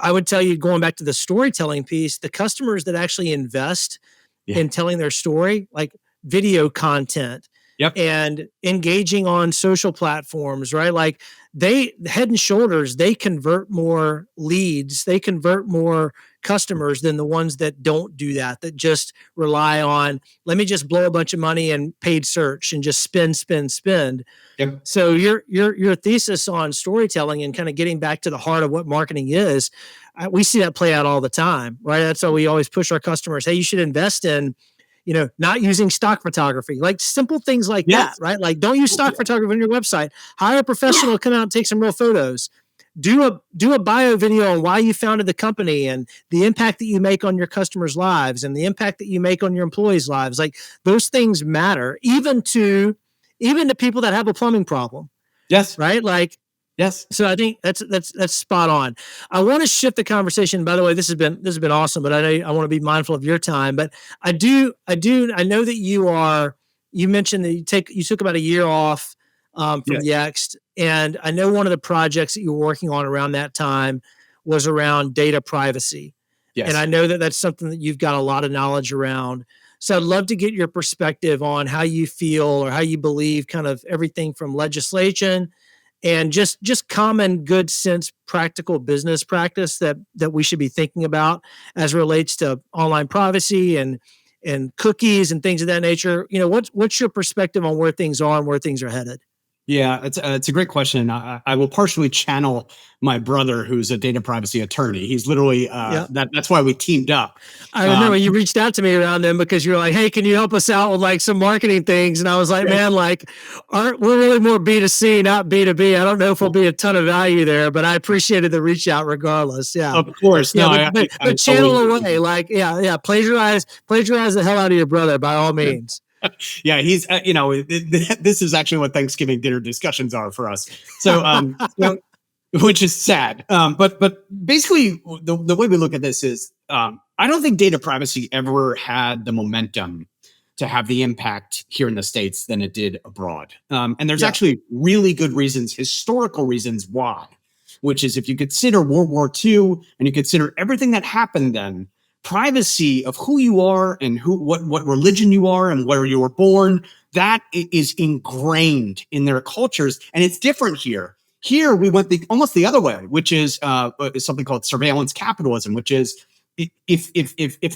I would tell you, going back to the storytelling piece, the customers that actually invest in telling their story, like video content and engaging on social platforms, right? Like they, head and shoulders, they convert more leads, they convert more customers than the ones that don't do that, that just rely on, let me just blow a bunch of money in paid search and just spend. So your thesis on storytelling and kind of getting back to the heart of what marketing is, we see that play out all the time, right? That's why we always push our customers, hey, you should invest in, not using stock photography, like simple things like that, right? Like don't use stock photography on your website. Hire a professional to come out and take some real photos. Do a bio video on why you founded the company and the impact that you make on your customers' lives and the impact that you make on your employees' lives. Like those things matter, even to even to people that have a plumbing problem, Yes. right? Like, Yes. so I think that's spot on. I want to shift the conversation. By the way, this has been awesome, but I want to be mindful of your time. But I know that you mentioned that you took about a year off from Yes. Yext, and I know one of the projects that you were working on around that time was around data privacy, and I Yes. know that that's something that you've got a lot of knowledge around. So I'd love to get your perspective on how you feel or how you believe kind of everything from legislation and just common good sense practical business practice that we should be thinking about as relates to online privacy and cookies and things of that nature. What's your perspective on where things are and where things are headed? Yeah, it's a great question. I will partially channel my brother, who's a data privacy attorney. He's literally Yeah, that's why we teamed up. I remember you reached out to me around then because you were like, "Hey, can you help us out with like some marketing things?" And I was like, "Man, like, we're really more B2C, not B2B. I don't know if we'll be a ton of value there, but I appreciated the reach out regardless." Yeah, Of course, yeah, no, but I channel totally. away, like, yeah, plagiarize the hell out of your brother by all means. Yeah, he's this is actually what Thanksgiving dinner discussions are for us. So which is sad. But basically, the way we look at this is, I don't think data privacy ever had the momentum to have the impact here in the States than it did abroad. And there's Yeah, actually really good reasons, historical reasons why, which is if you consider World War II and you consider everything that happened then, privacy of who you are and what religion you are and where you were born, that is ingrained in their cultures. And it's different here. Here we went almost the other way, which is something called surveillance capitalism, which is if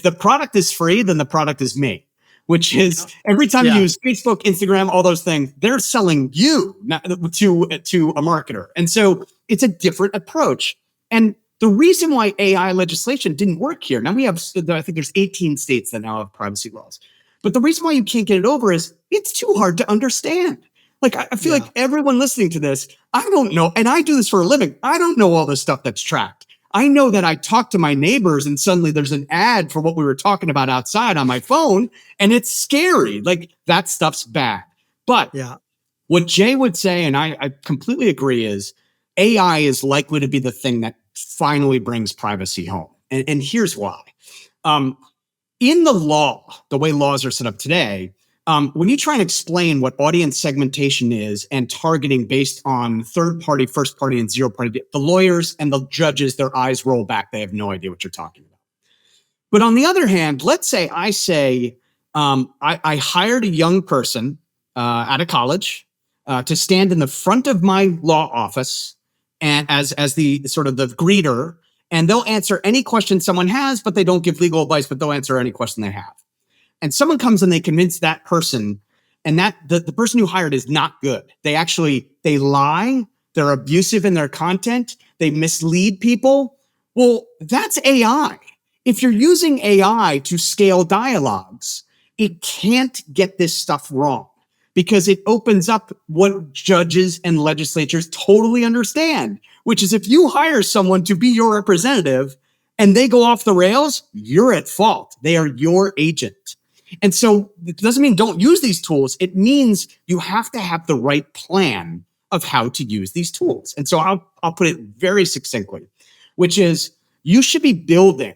the product is free, then the product is me. Which is every time you yeah, use Facebook, Instagram, all those things, they're selling you to a marketer, and so it's a different approach. And the reason why AI legislation didn't work here, now we have, I think there's 18 states that now have privacy laws, but the reason why you can't get it over is it's too hard to understand. Like, I feel yeah, like everyone listening to this, I don't know, and I do this for a living. I don't know all this stuff that's tracked. I know that I talk to my neighbors and suddenly there's an ad for what we were talking about outside on my phone, and it's scary. Like, that stuff's bad. But yeah, what Jay would say, and I completely agree, is AI is likely to be the thing that finally brings privacy home. And here's why. Um, in the law, the way laws are set up today, when you try and explain what audience segmentation is and targeting based on third party, first party, and zero party, the lawyers and the judges, their eyes roll back. They have no idea what you're talking about. But on the other hand, let's say I hired a young person out of college to stand in the front of my law office and as the sort of the greeter, and they'll answer any question someone has, but they don't give legal advice, but they'll answer any question they have. And someone comes and they convince that person, and that the person who hired is not good. They lie, they're abusive in their content, they mislead people. Well, that's AI. If you're using AI to scale dialogues, it can't get this stuff wrong because it opens up what judges and legislatures totally understand, which is if you hire someone to be your representative and they go off the rails, you're at fault. They are your agent. And so it doesn't mean don't use these tools. It means you have to have the right plan of how to use these tools. And so I'll put it very succinctly, which is you should be building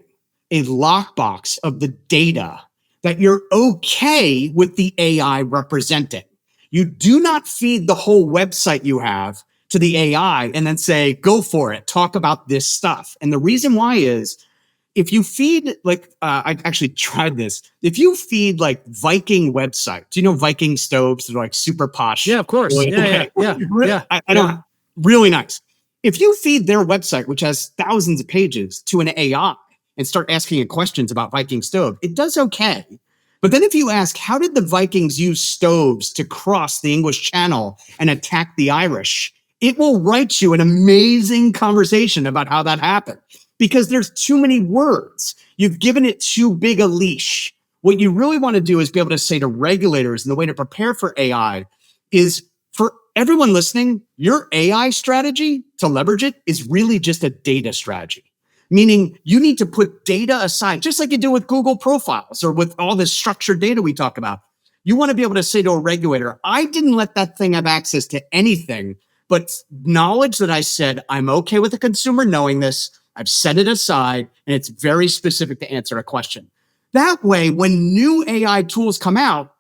a lockbox of the data that you're okay with the AI representing. You do not feed the whole website you have to the AI and then say, go for it, talk about this stuff. And the reason why is if you feed I actually tried this. If you feed like Viking websites, you know, Viking stoves, they're like super posh. yeah. Of course, Really, yeah, yeah, yeah, I don't really nice. If you feed their website, which has thousands of pages, to an AI and start asking it questions about Viking stove, it does okay. But then if you ask, how did the Vikings use stoves to cross the English Channel and attack the Irish? It will write you an amazing conversation about how that happened because there's too many words. You've given it too big a leash. What you really want to do is be able to say to regulators, and the way to prepare for AI is for everyone listening, your AI strategy to leverage it is really just a data strategy. Meaning you need to put data aside, just like you do with Google profiles or with all this structured data we talk about. You want to be able to say to a regulator, I didn't let that thing have access to anything, but knowledge that I said, I'm okay with the consumer knowing this. I've set it aside, and it's very specific to answer a question. That way, when new AI tools come out,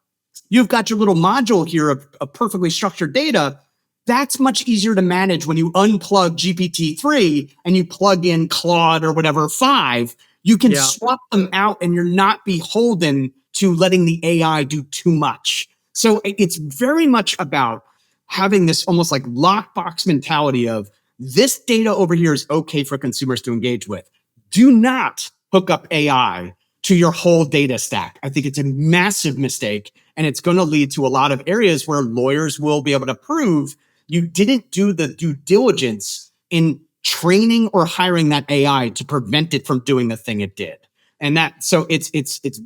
you've got your little module here of perfectly structured data. That's much easier to manage when you unplug GPT-3 and you plug in Claude or whatever 5. You can swap them out and you're not beholden to letting the AI do too much. So it's very much about having this almost like lockbox mentality of this data over here is okay for consumers to engage with. Do not hook up AI to your whole data stack. I think it's a massive mistake, and it's going to lead to a lot of areas where lawyers will be able to prove you didn't do the due diligence in training or hiring that AI to prevent it from doing the thing it did. And that, so it's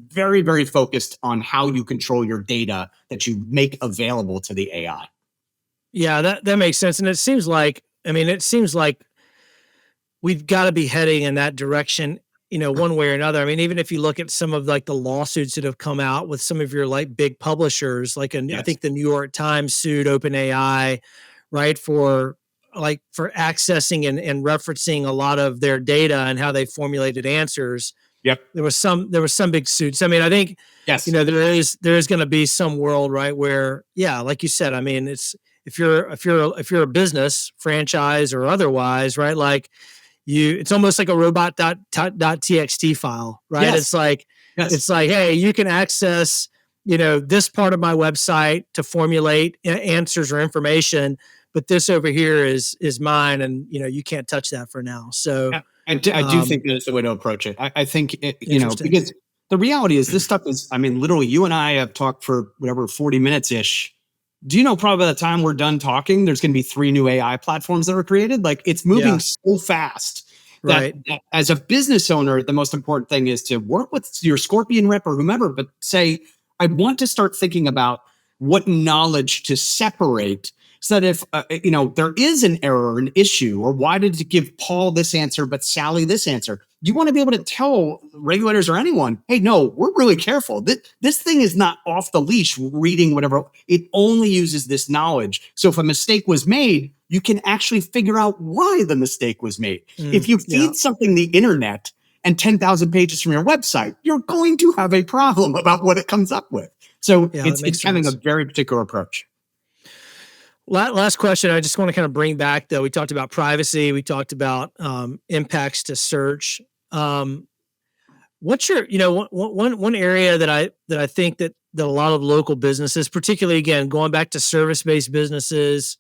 very, very focused on how you control your data that you make available to the AI. Yeah, that makes sense. And it seems like we've got to be heading in that direction, one way or another. I mean, even if you look at some of like the lawsuits that have come out with some of your like big publishers, like I think the New York Times sued OpenAI, right, for accessing and referencing a lot of their data and how they formulated answers. Yep. There was some big suits. I mean, I think there is going to be some world, right, where like you said, I mean, it's if you're a business franchise or otherwise, right, like it's almost like a robot.txt file, right? Yes. It's like, hey, you can access, this part of my website to formulate answers or information, but this over here is mine, and you can't touch that for now. So I do think that's the way to approach it. I think because the reality is this stuff is, I mean, literally, you and I have talked for whatever 40 minutes ish. Do you know probably by the time we're done talking, there's going to be 3 new AI platforms that are created? Like, it's moving so fast that as a business owner, the most important thing is to work with your Scorpion rep or whomever, but say, I want to start thinking about what knowledge to separate so that if, there is an error, an issue, or why did you give Paul this answer, but Sally this answer? You want to be able to tell regulators or anyone, hey, no, we're really careful. This thing is not off the leash reading whatever. It only uses this knowledge. So if a mistake was made, you can actually figure out why the mistake was made. If you feed something the internet and 10,000 pages from your website, you're going to have a problem about what it comes up with. So it's having a very particular approach. Last question. I just want to kind of bring back, though. We talked about privacy. We talked about impacts to search. What's your, one area that I think that a lot of local businesses, particularly again going back to service-based businesses,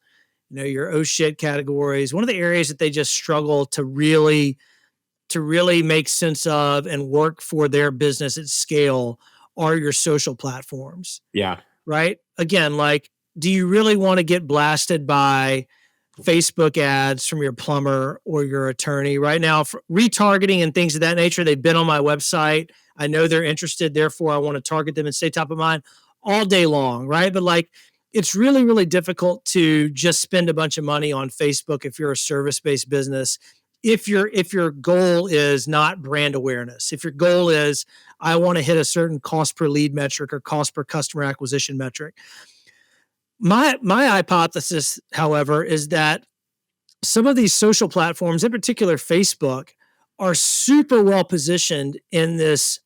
your oh shit categories, one of the areas that they just struggle to really make sense of and work for their business at scale are your social platforms. Yeah. Right. Again, like, do you really want to get blasted by Facebook ads from your plumber or your attorney right now for retargeting and things of that nature? They've been on my website. I know they're interested. Therefore, I want to target them and stay top of mind all day long. Right. But like, it's really, really difficult to just spend a bunch of money on Facebook if you're a service-based business. If your goal is not brand awareness, if your goal is, I want to hit a certain cost per lead metric or cost per customer acquisition metric. My hypothesis, however, is that some of these social platforms, in particular Facebook, are super well positioned in this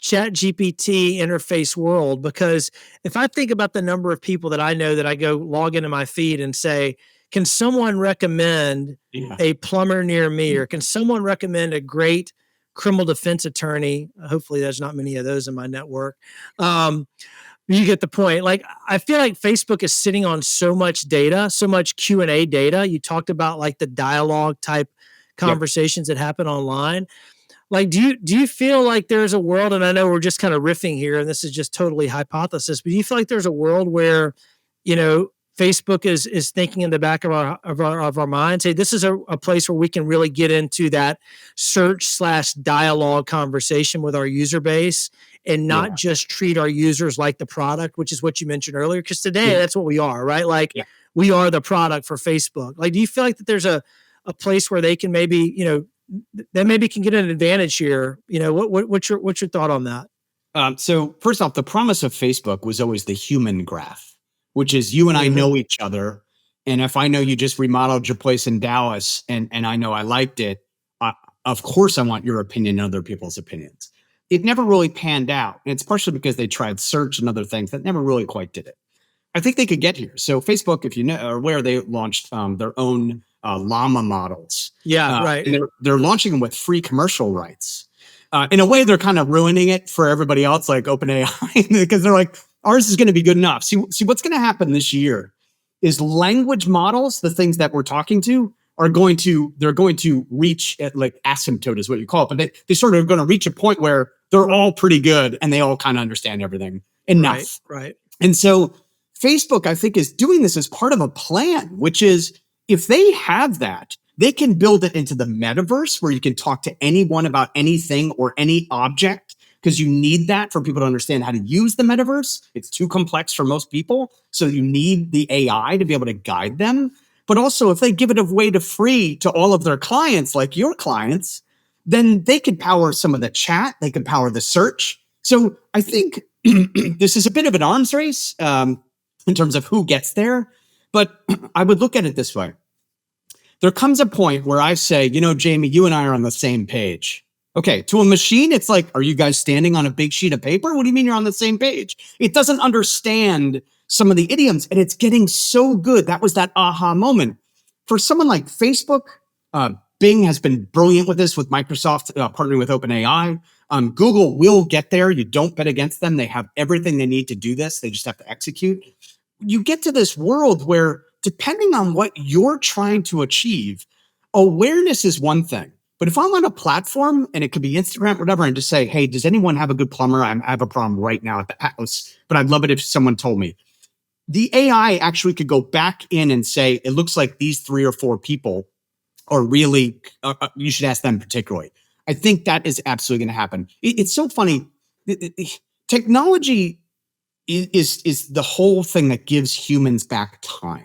Chat GPT interface world, because if I think about the number of people that I know that I go log into my feed and say, can someone recommend a plumber near me, or can someone recommend a great criminal defense attorney? Hopefully there's not many of those in my network. You get the point. Like, I feel like Facebook is sitting on so much data, so much Q&A data. You talked about like the dialogue type conversations that happen online. Like, do you feel like there's a world, and I know we're just kind of riffing here and this is just totally hypothesis, but do you feel like there's a world where, Facebook is thinking in the back of our minds, hey, this is a place where we can really get into that search/dialogue conversation with our user base and not just treat our users like the product, which is what you mentioned earlier. Because today that's what we are, right? Like we are the product for Facebook. Like, do you feel like that there's a place where they can maybe, they maybe can get an advantage here? What's your thought on that? So first off, the promise of Facebook was always the human graph, which is you and I Mhm. know each other. And if I know you just remodeled your place in Dallas and I know I liked it, uh, of course I want your opinion and other people's opinions. It never really panned out. And it's partially because they tried search and other things that never really quite did it. I think they could get here. So Facebook, if you know, are aware, they launched their own llama models, Yeah, right. and they're launching them with free commercial rights. In a way, they're kind of ruining it for everybody else, like OpenAI, because they're like, ours is going to be good enough. See what's going to happen this year is language models, the things that we're talking to, they're going to reach at like asymptote is what you call it, but they sort of going to reach a point where they're all pretty good and they all kind of understand everything Right, enough. right. And so Facebook, I think, is doing this as part of a plan, which is if they have that, they can build it into the metaverse where you can talk to anyone about anything or any object because you need that for people to understand how to use the metaverse. It's too complex for most people. So you need the AI to be able to guide them. But also, if they give it away to free to all of their clients, like your clients, then they could power some of the chat, they could power the search. So I think this is a bit of an arms race in terms of who gets there. But I would look at it this way. There comes a point where I say, Jamie, you and I are on the same page. Okay, to a machine, it's like, are you guys standing on a big sheet of paper? What do you mean you're on the same page? It doesn't understand some of the idioms, and it's getting so good. That was that aha moment. For someone like Facebook, Bing has been brilliant with this, with Microsoft partnering with OpenAI. Google will get there. You don't bet against them. They have everything they need to do this. They just have to execute. You get to this world where, depending on what you're trying to achieve, awareness is one thing. But if I'm on a platform and it could be Instagram, whatever, and just say, hey, does anyone have a good plumber? I have a problem right now at the house, but I'd love it if someone told me. The AI actually could go back in and say, it looks like these 3 or 4 people are really, you should ask them particularly. I think that is absolutely going to happen. It's so funny. Technology is the whole thing that gives humans back time.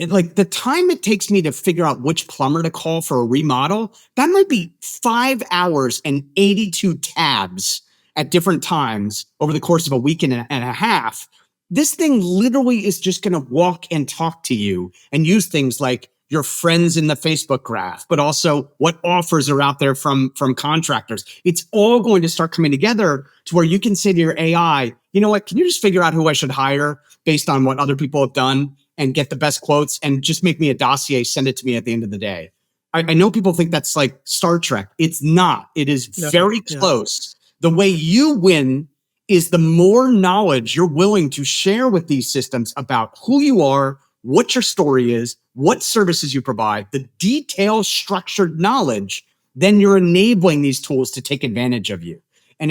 Like the time it takes me to figure out which plumber to call for a remodel, that might be 5 hours and 82 tabs at different times over the course of a week and a half. This thing literally is just going to walk and talk to you and use things like your friends in the Facebook graph, but also what offers are out there from contractors. It's all going to start coming together to where you can say to your AI, you know what, can you just figure out who I should hire based on what other people have done and get the best quotes and just make me a dossier, send it to me at the end of the day. I know people think that's like Star Trek. It's not. It is very close. The way you win is the more knowledge you're willing to share with these systems about who you are, what your story is, what services you provide, the detailed, structured knowledge, then you're enabling these tools to take advantage of you. And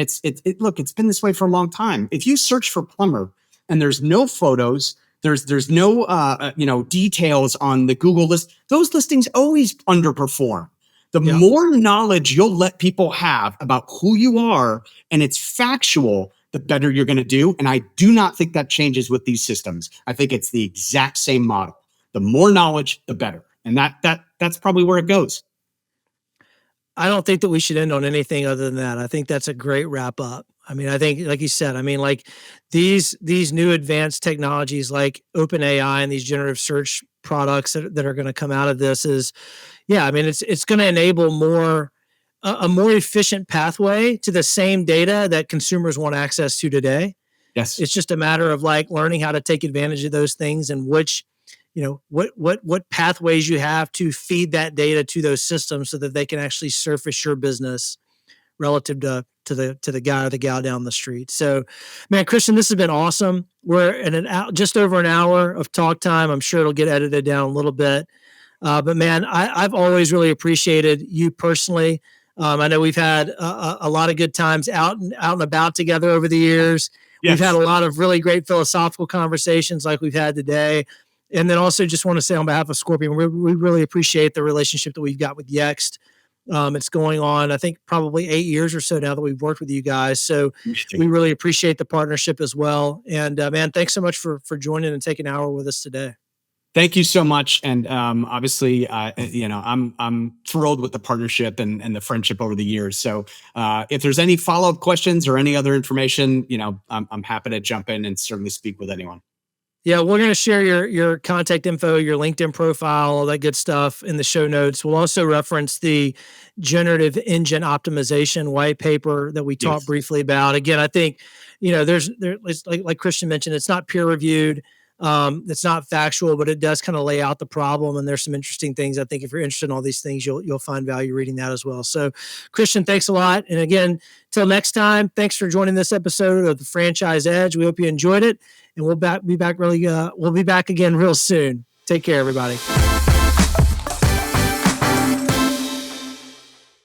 look, it's been this way for a long time. If you search for plumber and there's no photos, there's no details on the Google list, those listings always underperform. The more knowledge you'll let people have about who you are and it's factual, the better you're going to do. And I do not think that changes with these systems. I think it's the exact same model. The more knowledge, the better. And that's probably where it goes. I don't think that we should end on anything other than that. I think that's a great wrap up. I mean, I think, like you said, I mean, like these new advanced technologies like OpenAI and these generative search products that are going to come out of this is, I mean, it's going to enable a more efficient pathway to the same data that consumers want access to today. Yes. It's just a matter of like learning how to take advantage of those things and what pathways you have to feed that data to those systems so that they can actually surface your business relative to the guy or the gal down the street. So, man, Christian, this has been awesome. We're in just over an hour of talk time. I'm sure it'll get edited down a little bit. But man, I've always really appreciated you personally. I know we've had a lot of good times out and about together over the years. Yes. We've had a lot of really great philosophical conversations like we've had today. And then also just want to say on behalf of Scorpion, we really appreciate the relationship that we've got with Yext. It's going on, I think, probably 8 years or so now that we've worked with you guys. So we really appreciate the partnership as well. And man, thanks so much for joining and taking an hour with us today. Thank you so much. And obviously, I'm thrilled with the partnership and the friendship over the years. So if there's any follow-up questions or any other information, I'm happy to jump in and certainly speak with anyone. Yeah, we're going to share your contact info, your LinkedIn profile, all that good stuff in the show notes. We'll also reference the generative engine optimization white paper that we talked briefly about. Again, I think, it's like Christian mentioned, it's not peer reviewed. It's not factual, but it does kind of lay out the problem. And there's some interesting things. I think if you're interested in all these things, you'll find value reading that as well. So, Christian, thanks a lot. And again, till next time, thanks for joining this episode of the Franchise Edge. We hope you enjoyed it, and we'll be back again real soon. Take care, everybody.